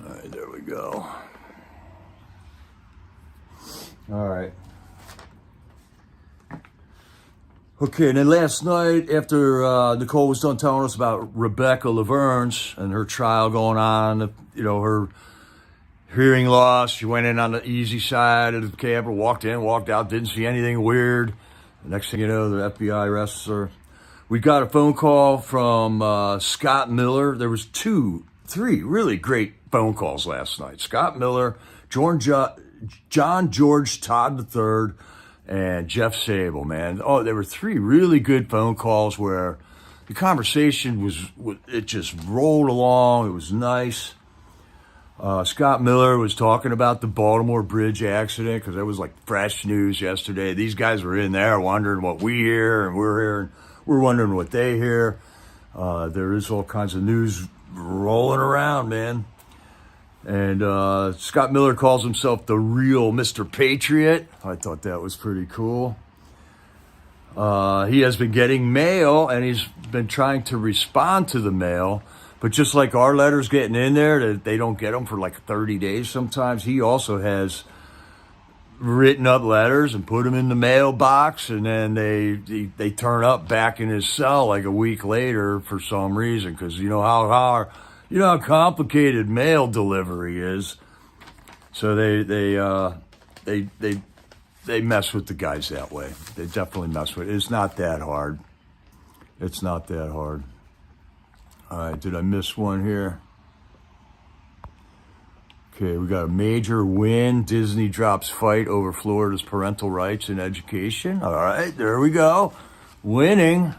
All right, there we go. All right. Okay, and then last night, after Nicole was done telling us about Rebecca Lavernz and her trial going on, you know, her hearing loss, she went in on the easy side of the camera, walked in, walked out, didn't see anything weird. The next thing you know, the FBI arrests her. We got a phone call from Scott Miller. There was three really great phone calls last night. Scott Miller, John George Todd III, and Jeff Sable, man. Oh, there were three really good phone calls where the conversation it just rolled along. It was nice. Scott Miller was talking about the Baltimore Bridge accident because that was like fresh news yesterday. These guys were in there wondering what we hear, and we're wondering what they hear. There is all kinds of news rolling around, man. And Scott Miller calls himself the real Mr. Patriot. I thought that was pretty cool. He has been getting mail, and he's been trying to respond to the mail. But just like our letters getting in there, they don't get them for like 30 days sometimes. He also has written up letters and put them in the mailbox, and then they turn up back in his cell like a week later for some reason, because you know how complicated mail delivery is. So they mess with the guys that way. They definitely mess with it. It's not that hard. It's not that hard. All right, did I miss one here? Okay, we got a major win. Disney drops fight over Florida's parental rights in education. All right, there we go. Winning.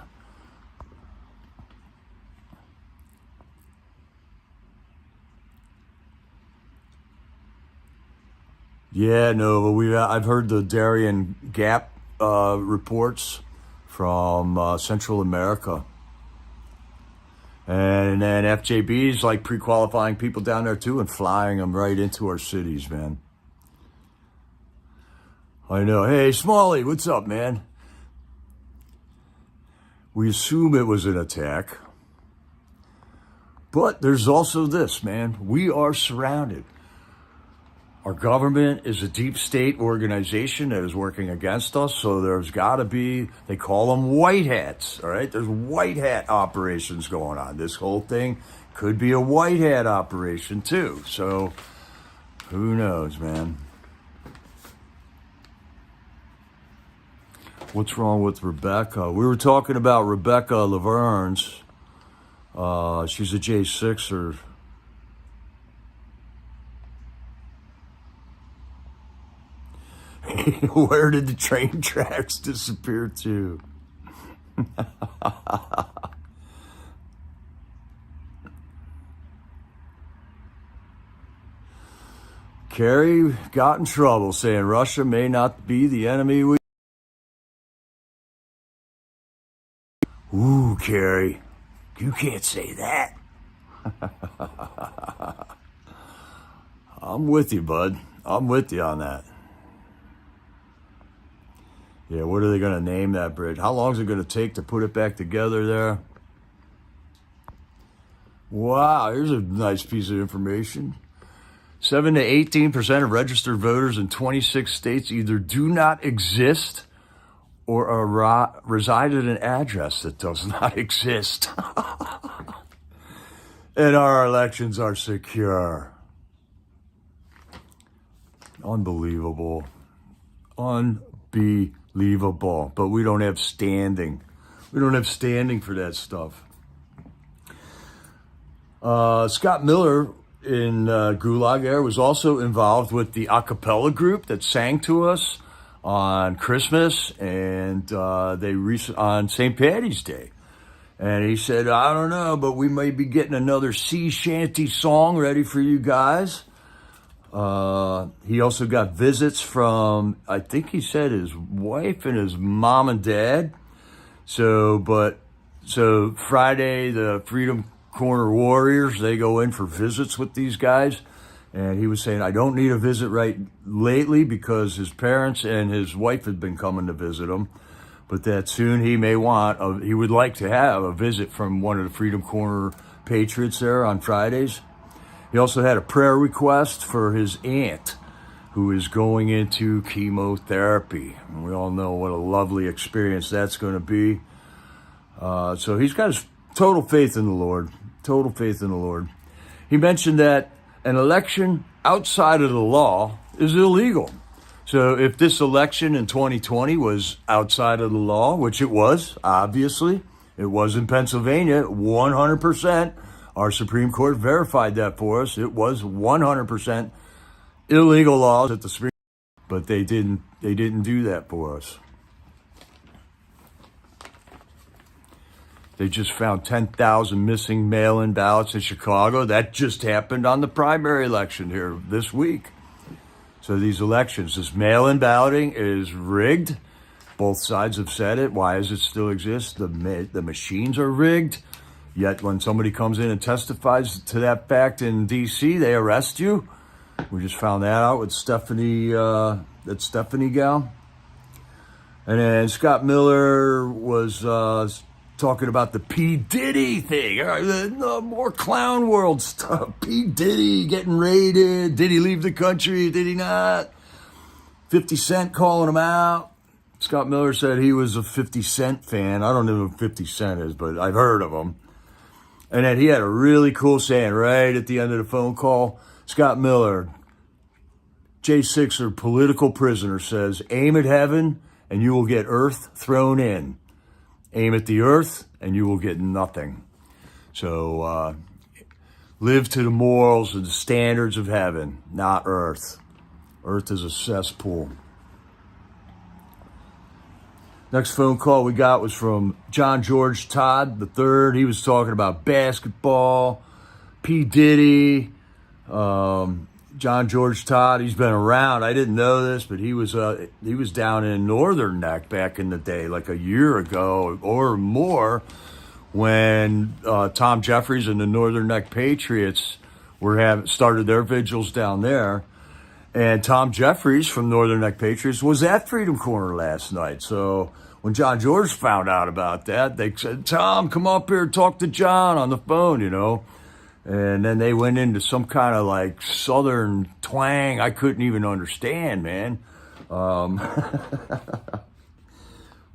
Yeah, no, but I've heard the Darien Gap reports from Central America. And then FJB's like pre-qualifying people down there too and flying them right into our cities, man. I know. Hey, Smalley, what's up, man? We assume it was an attack. But there's also this, man. We are surrounded. Our government is a deep state organization that is working against us, so there's got to be, they call them white hats, all right? There's white hat operations going on. This whole thing could be a white hat operation, too. So, who knows, man? What's wrong with Rebecca? We were talking about Rebecca Lavernz. She's a J6er. Where did the train tracks disappear to? Kerry got in trouble saying Russia may not be the enemy we... Ooh, Kerry, you can't say that. I'm with you, bud. I'm with you on that. Yeah, what are they going to name that bridge? How long is it going to take to put it back together there? Wow, here's a nice piece of information. 7 to 18% of registered voters in 26 states either do not exist or reside at an address that does not exist. And our elections are secure. Unbelievable. Unbelievable. But we don't have standing. We don't have standing for that stuff. Scott Miller in Gulag Air was also involved with the a cappella group that sang to us on Christmas and on St. Paddy's Day. And he said, I don't know, but we may be getting another sea shanty song ready for you guys. He also got visits from, I think he said his wife and his mom and dad. So Friday, the Freedomcorner Warriors, they go in for visits with these guys. And he was saying, I don't need a visit right lately because his parents and his wife had been coming to visit him. But that soon he would like to have a visit from one of the Freedomcorner patriots there on Fridays. He also had a prayer request for his aunt who is going into chemotherapy. And we all know what a lovely experience that's going to be. So he's got his total faith in the Lord. Total faith in the Lord. He mentioned that an election outside of the law is illegal. So if this election in 2020 was outside of the law, which it was, obviously, it was in Pennsylvania, 100%. Our Supreme Court verified that for us. It was 100% illegal laws at the Supreme Court, but they didn't do that for us. They just found 10,000 missing mail-in ballots in Chicago. That just happened on the primary election here this week. So these elections, this mail-in balloting is rigged. Both sides have said it. Why does it still exist? The machines are rigged. Yet when somebody comes in and testifies to that fact in D.C., they arrest you. We just found that out with Stephanie gal. And then Scott Miller was talking about the P. Diddy thing. The more clown world stuff. P. Diddy getting raided. Did he leave the country? Did he not? 50 Cent calling him out. Scott Miller said he was a 50 Cent fan. I don't know who 50 Cent is, but I've heard of him. And then he had a really cool saying right at the end of the phone call. Scott Miller, J6er political prisoner, says, aim at heaven and you will get earth thrown in. Aim at the earth and you will get nothing. So live to the morals and the standards of heaven, not earth. Earth is a cesspool. Next phone call we got was from John George Todd III. He was talking about basketball, P. Diddy, John George Todd. He's been around. I didn't know this, but he was down in Northern Neck back in the day, like a year ago or more, when Tom Jeffries and the Northern Neck Patriots started their vigils down there. And Tom Jeffries from Northern Neck Patriots was at Freedom Corner last night. So when John George found out about that, they said, Tom, come up here, talk to John on the phone, you know. And then they went into some kind of like southern twang I couldn't even understand, man. But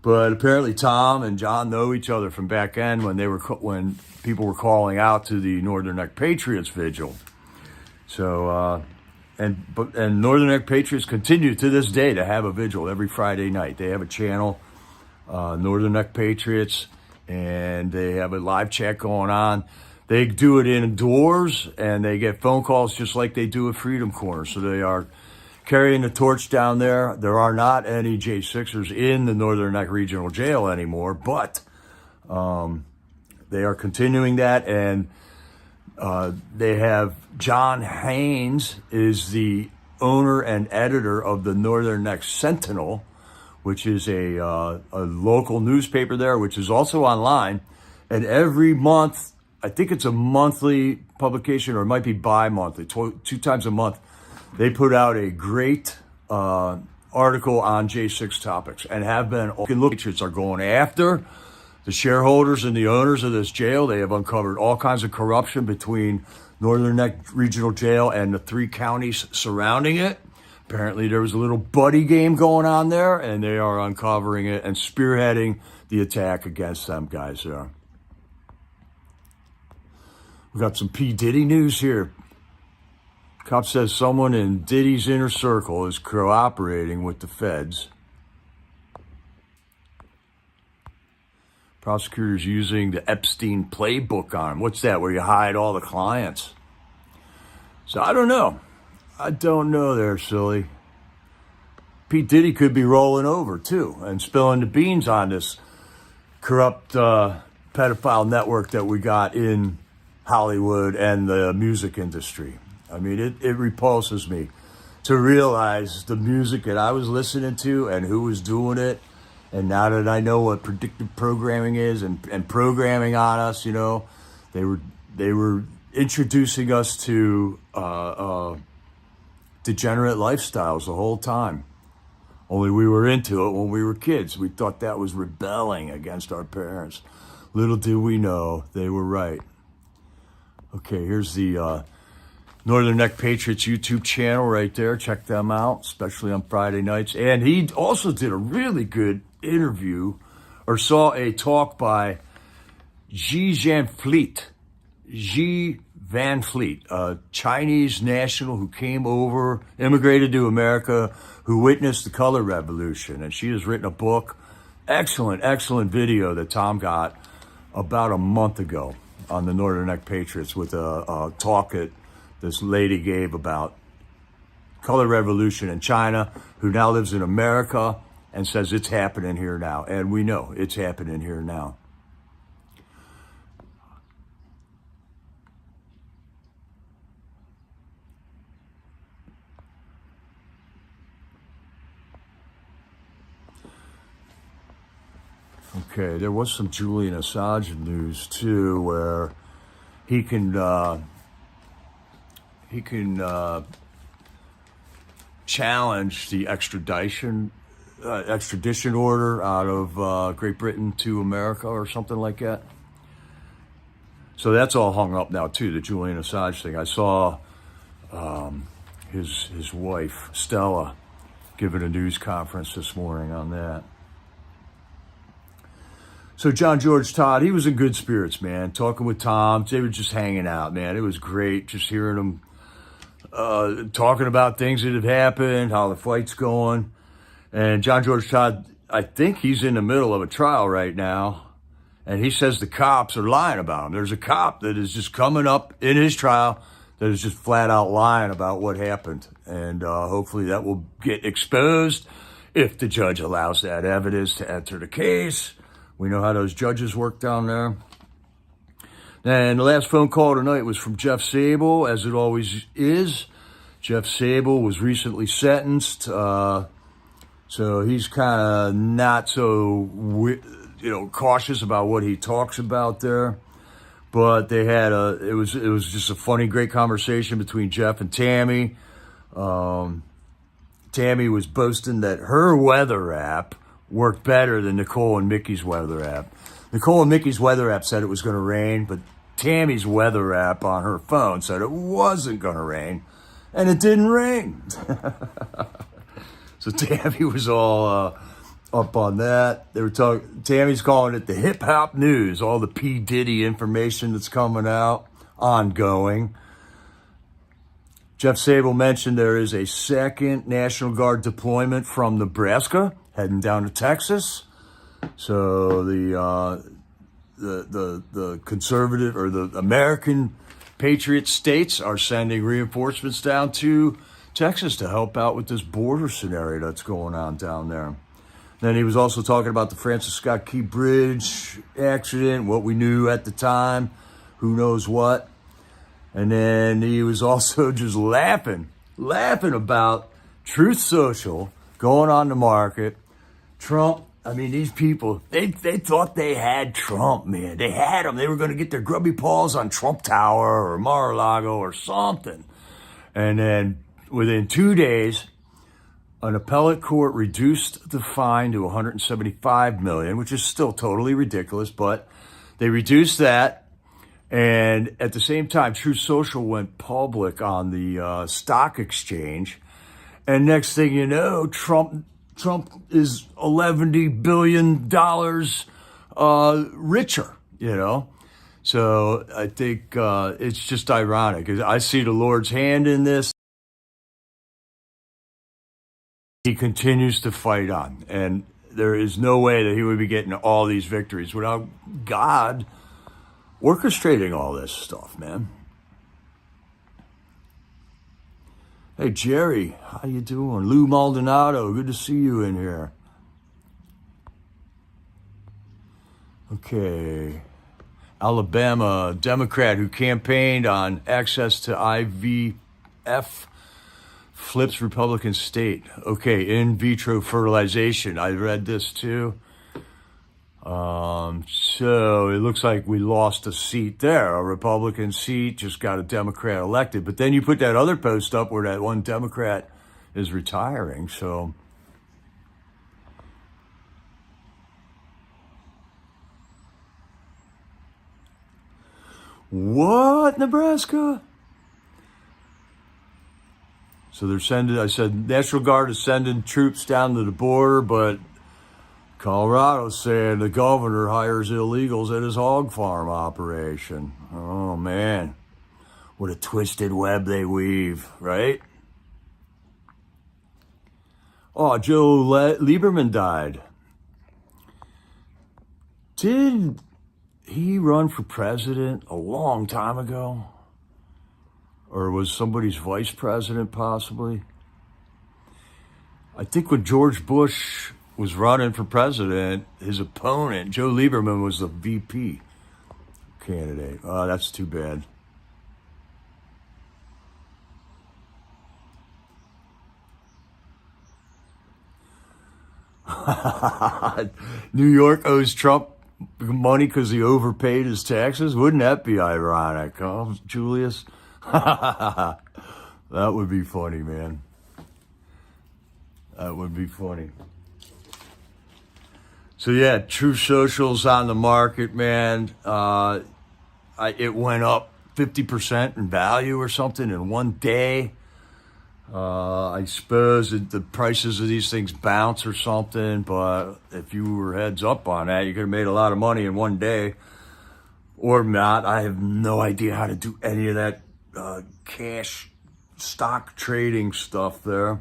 apparently Tom and John know each other from back then when people were calling out to the Northern Neck Patriots Vigil. So and Northern Neck Patriots continue to this day to have a vigil every Friday night. They have a channel, Northern Neck Patriots, and they have a live chat going on. They do it indoors, and they get phone calls just like they do at Freedom Corner. So they are carrying the torch down there. There are not any J6ers in the Northern Neck Regional Jail anymore, but they are continuing that, and they have John Haynes is the owner and editor of the Northern Neck Sentinel, which is a local newspaper there, which is also online. And every month, I think it's a monthly publication, or it might be bi-monthly, two times a month, they put out a great article on J6 topics, and have been. Patriots are going after the shareholders and the owners of this jail. They have uncovered all kinds of corruption between Northern Neck Regional Jail and the 3 counties surrounding it. Apparently there was a little buddy game going on there, and they are uncovering it and spearheading the attack against them guys there. We got some P. Diddy news here. Cop says someone in Diddy's inner circle is cooperating with the feds. Prosecutors using the Epstein playbook on him. What's that, where you hide all the clients? So I don't know. I don't know there, silly. Pete Diddy could be rolling over, too, and spilling the beans on this corrupt pedophile network that we got in Hollywood and the music industry. I mean, it repulses me to realize the music that I was listening to and who was doing it. And now that I know what predictive programming is and programming on us, you know, they were introducing us to degenerate lifestyles the whole time. Only we were into it when we were kids. We thought that was rebelling against our parents. Little did we know they were right. Okay, here's the Northern Neck Patriots YouTube channel right there. Check them out, especially on Friday nights. And he also did a really good interview, or saw a talk by Ji Van Fleet, a Chinese national who came over, immigrated to America, who witnessed the color revolution. And she has written a book, excellent video that Tom got about a month ago on the Northern Neck Patriots, with a talk that this lady gave about color revolution in China, who now lives in America and says it's happening here now. And we know it's happening here now. Okay, there was some Julian Assange news too, where he can challenge the extradition order out of Great Britain to America or something like that. So that's all hung up now too, the Julian Assange thing. I saw his wife Stella giving a news conference this morning on that. So John George Todd, he was in good spirits, man. Talking with Tom, they were just hanging out, man. It was great just hearing them talking about things that have happened, how the fight's going. And John George Todd, I think he's in the middle of a trial right now, and he says the cops are lying about him. There's a cop that is just coming up in his trial that is just flat out lying about what happened. And hopefully that will get exposed if the judge allows that evidence to enter the case. We know how those judges work down there. And the last phone call tonight was from Jeff Sable, as it always is. Jeff Sable was recently sentenced, so he's kind of not so, cautious about what he talks about there. But they had it was just a funny, great conversation between Jeff and Tammy. Tammy was boasting that her weather app worked better than Nicole and Mickey's weather app. Nicole and Mickey's weather app said it was going to rain, but Tammy's weather app on her phone said it wasn't going to rain, and it didn't rain. So Tammy was all up on that. They were talking. Tammy's calling it the hip hop news. All the P. Diddy information that's coming out, ongoing. Jeff Sable mentioned there is a second National Guard deployment from Nebraska heading down to Texas. So the conservative or the American patriot states are sending reinforcements down to Texas to help out with this border scenario that's going on down there. Then he was also talking about the Francis Scott Key Bridge accident, what we knew at the time, who knows what. And then he was also just laughing about Truth Social going on the market. Trump, I mean, these people, they thought they had Trump, man. They had him. They were going to get their grubby paws on Trump Tower or Mar-a-Lago or something. And then within 2 days, an appellate court reduced the fine to $175 million, which is still totally ridiculous, but they reduced that. And at the same time, Truth Social went public on the stock exchange. And next thing you know, Trump is $11 billion richer, you know? So I think it's just ironic. I see the Lord's hand in this. He continues to fight on, and there is no way that he would be getting all these victories without God orchestrating all this stuff, man. Hey, Jerry, how you doing? Lou Maldonado, good to see you in here. Okay. Alabama Democrat who campaigned on access to IVF flips Republican state. Okay, in vitro fertilization. I read this too. So it looks like we lost a seat there. A Republican seat, just got a Democrat elected. But then you put that other post up where that one Democrat is retiring. So what, Nebraska? So they're sending, I said, National Guard is sending troops down to the border, but Colorado's saying the governor hires illegals at his hog farm operation. Oh, man. What a twisted web they weave, right? Oh, Joe Lieberman died. Did he run for president a long time ago? Or was somebody's vice president possibly? I think when George Bush was running for president, his opponent, Joe Lieberman, was the VP candidate. Oh, that's too bad. New York owes Trump money because he overpaid his taxes? Wouldn't that be ironic, huh, Julius? That would be funny, man. That would be funny. So yeah, Truth Social's on the market, man. It went up 50% in value or something in one day. I suppose the prices of these things bounce or something, but if you were heads up on that, you could have made a lot of money in one day. Or not. I have no idea how to do any of that cash stock trading stuff there.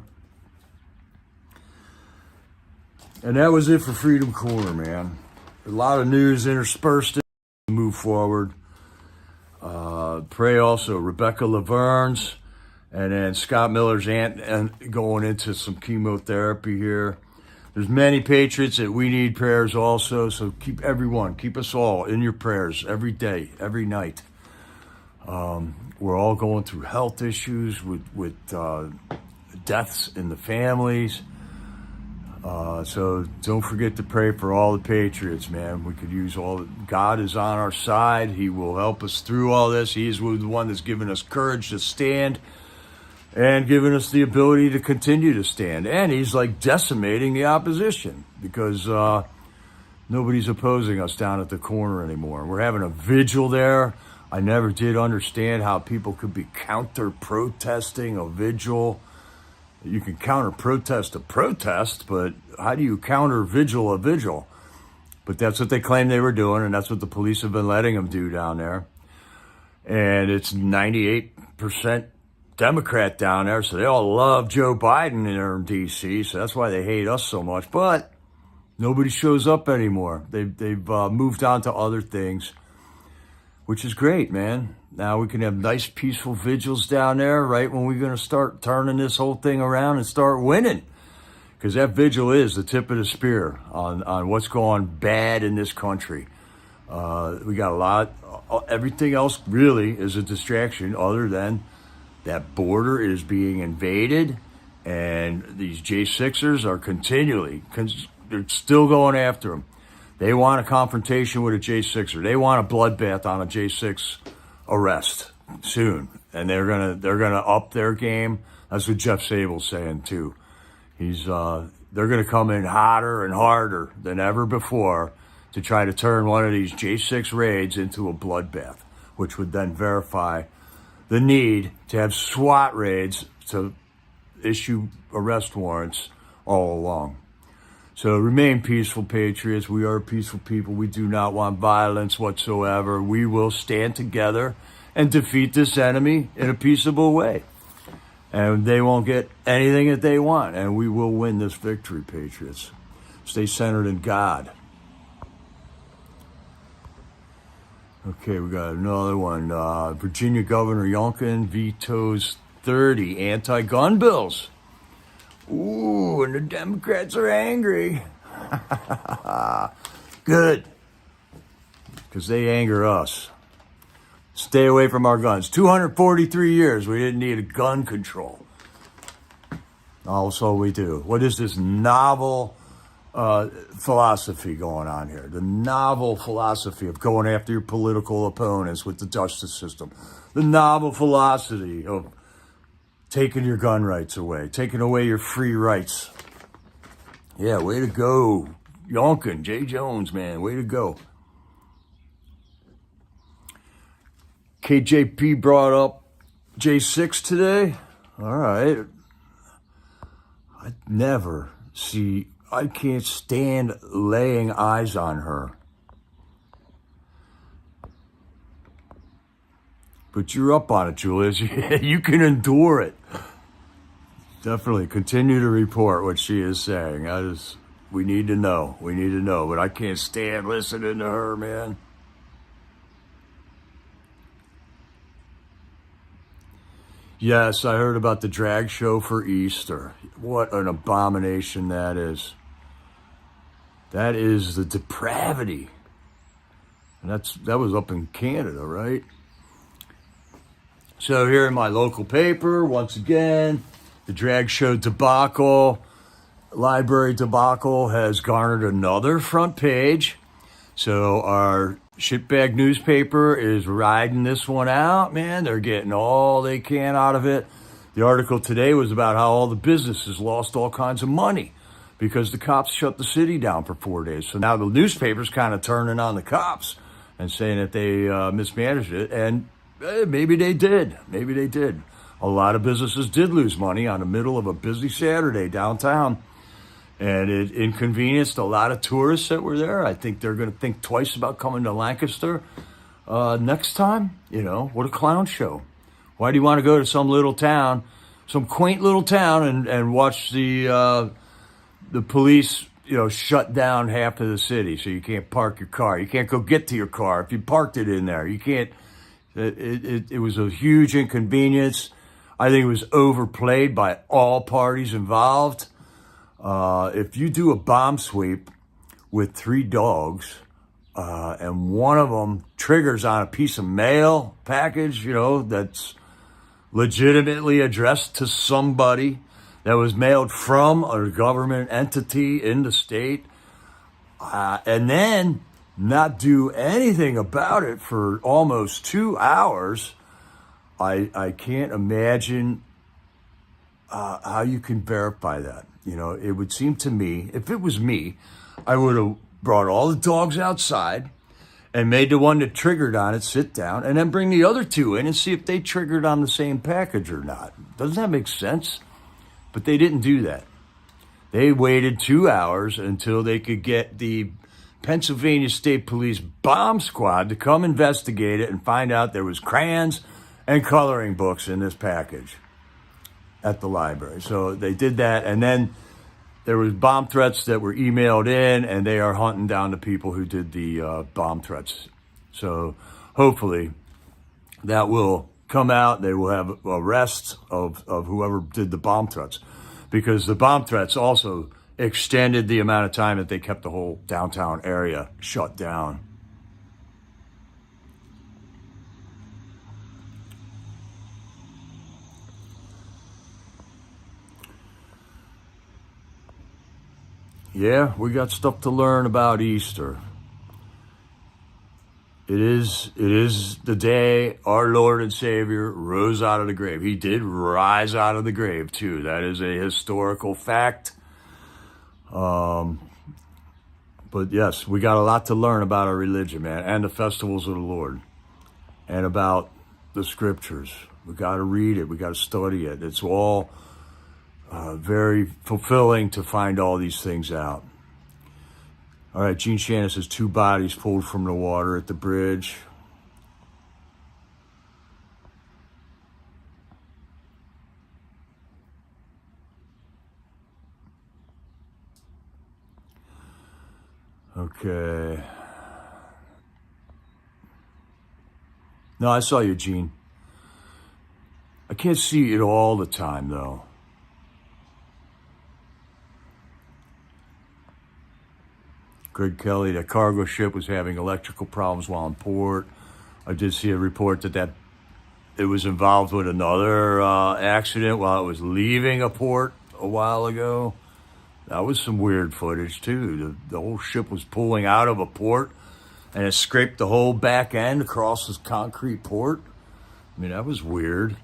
And that was it for Freedom Corner, man. A lot of news interspersed in to move forward. Pray also Rebecca Lavernz and then Scott Miller's aunt and going into some chemotherapy here. There's many patriots that we need prayers also, so keep us all in your prayers every day, every night. We're all going through health issues with deaths in the families. So don't forget to pray for all the patriots, man. We could use God is on our side. He will help us through all this. He is the one that's given us courage to stand and giving us the ability to continue to stand. And he's like decimating the opposition because nobody's opposing us down at the corner anymore. We're having a vigil there. I never did understand how people could be counter-protesting a vigil. You can counter-protest a protest, but how do you counter-vigil a vigil? But that's what they claim they were doing, and that's what the police have been letting them do down there. And it's 98% Democrat down there, so they all love Joe Biden there in D.C., so that's why they hate us so much. But nobody shows up anymore. They've moved on to other things, which is great, man. Now we can have nice, peaceful vigils down there right when we're going to start turning this whole thing around and start winning. Because that vigil is the tip of the spear on what's going bad in this country. We got a lot. Everything else really is a distraction other than that border is being invaded. And these J6ers are continually, they're still going after them. They want a confrontation with a J6er. They want a bloodbath on a J6 arrest soon. And they're gonna up their game. That's what Jeff Sable's saying too. They're going to come in hotter and harder than ever before to try to turn one of these J6 raids into a bloodbath, which would then verify the need to have SWAT raids to issue arrest warrants all along. So remain peaceful, patriots. We are peaceful people. We do not want violence whatsoever. We will stand together and defeat this enemy in a peaceable way. And they won't get anything that they want. And we will win this victory, patriots. Stay centered in God. Okay, we got another one. Virginia Governor Youngkin vetoes 30 anti-gun bills. Ooh, and the Democrats are angry. Good. Because they anger us. Stay away from our guns. 243 years, we didn't need a gun control. Also, we do. What is this novel philosophy going on here? The novel philosophy of going after your political opponents with the justice system. The novel philosophy of taking your gun rights away, taking away your free rights. Yeah, way to go. Youngkin, Jay Jones, man, way to go. KJP brought up J6 today. All right. I can't stand laying eyes on her. But you're up on it, Julius. You can endure it. Definitely continue to report what she is saying. We need to know. We need to know. But I can't stand listening to her, man. Yes, I heard about the drag show for Easter. What an abomination that is. That is the depravity. And that was up in Canada, right? So here in my local paper, once again, the drag show debacle, library debacle has garnered another front page. So our shitbag newspaper is riding this one out, man. They're getting all they can out of it. The article today was about how all the businesses lost all kinds of money because the cops shut the city down for 4 days. So now the newspaper's kind of turning on the cops and saying that they mismanaged it. And maybe they did. Maybe they did. A lot of businesses did lose money on the middle of a busy Saturday downtown. And it inconvenienced a lot of tourists that were there. I think they're going to think twice about coming to Lancaster next time. You know, what a clown show. Why do you want to go to some little town, some quaint little town, and watch the police, shut down half of the city so you can't park your car. You can't go get to your car if you parked it in there. You can't. It was a huge inconvenience. I think it was overplayed by all parties involved. If you do a bomb sweep with 3 dogs, and one of them triggers on a piece of mail package, that's legitimately addressed to somebody that was mailed from a government entity in the state, and then not do anything about it for almost 2 hours, I can't imagine how you can verify that. You know, it would seem to me, if it was me, I would have brought all the dogs outside and made the one that triggered on it sit down, and then bring the other two in and see if they triggered on the same package or not. Doesn't that make sense? But they didn't do that. They waited 2 hours until they could get the Pennsylvania State Police bomb squad to come investigate it and find out there was crayons and coloring books in this package at the library. So they did that, and then there was bomb threats that were emailed in, and they are hunting down the people who did the bomb threats. So hopefully that will come out. They will have arrests of whoever did the bomb threats, because the bomb threats also extended the amount of time that they kept the whole downtown area shut down. Yeah, we got stuff to learn about Easter. It is the day our Lord and Savior rose out of the grave. He did rise out of the grave too. That is a historical fact. But yes, we got a lot to learn about our religion, man, and the festivals of the Lord, and about the scriptures. We got to read it. We got to study it. It's all very fulfilling to find all these things out. All right, Gene Shannon says 2 bodies pulled from the water at the bridge. Okay. No, I saw you, Gene. I can't see it all the time, though. Greg Kelly, the cargo ship was having electrical problems while in port. I did see a report that it was involved with another accident while it was leaving a port a while ago. That was some weird footage, too. The whole ship was pulling out of a port, and it scraped the whole back end across this concrete port. I mean, that was weird.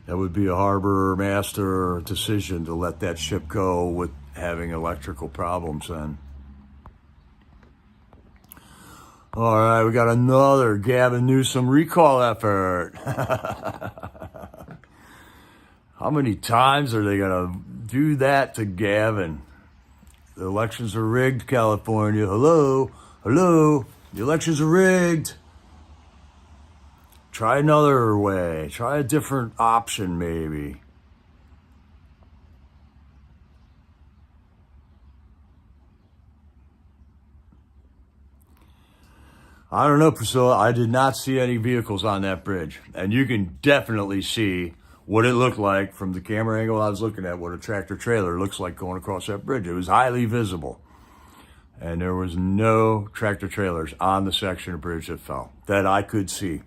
That would be a harbor master decision to let that ship go with having electrical problems then. All right, we got another Gavin Newsom recall effort. How many times are they going to do that to Gavin? The elections are rigged, California. Hello, hello, the elections are rigged. Try another way. Try a different option, maybe. I don't know, Priscilla. I did not see any vehicles on that bridge. And you can definitely see what it looked like from the camera angle I was looking at, what a tractor trailer looks like going across that bridge. It was highly visible. And there was no tractor trailers on the section of bridge that fell that I could see.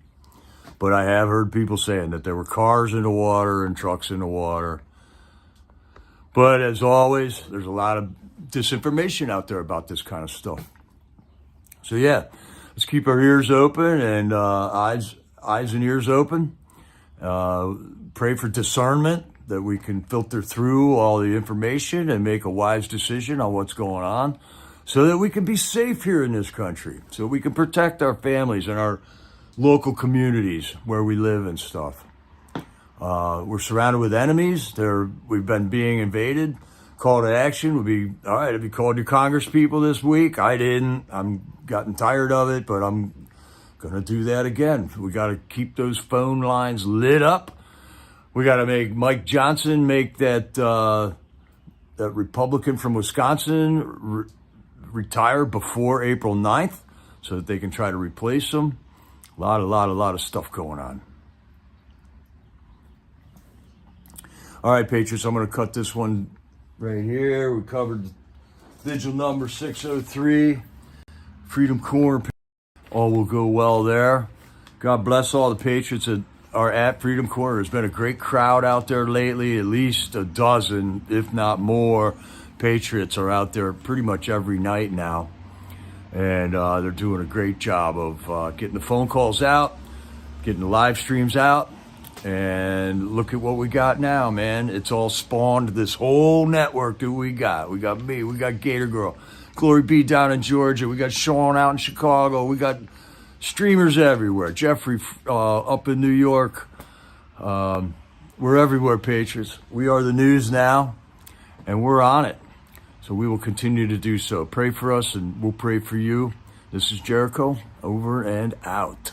But I have heard people saying that there were cars in the water and trucks in the water. But as always, there's a lot of disinformation out there about this kind of stuff. So yeah, let's keep our ears open and eyes and ears open. Pray for discernment, that we can filter through all the information and make a wise decision on what's going on, so that we can be safe here in this country, so we can protect our families and our local communities where we live and stuff. We're surrounded with enemies. We've been being invaded. Call to action would be, all right, have you called your Congress people this week? I didn't. I'm gotten tired of it, but I'm going to do that again. We got to keep those phone lines lit up. We got to make Mike Johnson make that Republican from Wisconsin retire before April 9th so that they can try to replace him. A lot of stuff going on. All right, Patriots, I'm going to cut this one right here. We covered Vigil number 603. Freedomcorner. All will go well there. God bless all the Patriots that are at Freedomcorner. There's been a great crowd out there lately. At least a dozen, if not more, Patriots are out there pretty much every night now. And they're doing a great job of getting the phone calls out, getting the live streams out. And look at what we got now, man. It's all spawned this whole network that we got. We got me, we got Gator Girl, Glory B down in Georgia, we got Sean out in Chicago, we got streamers everywhere. Jeffrey up in New York. We're everywhere, Patriots. We are the news now, and we're on it. So we will continue to do so. Pray for us, and we'll pray for you. This is Jericho, over and out.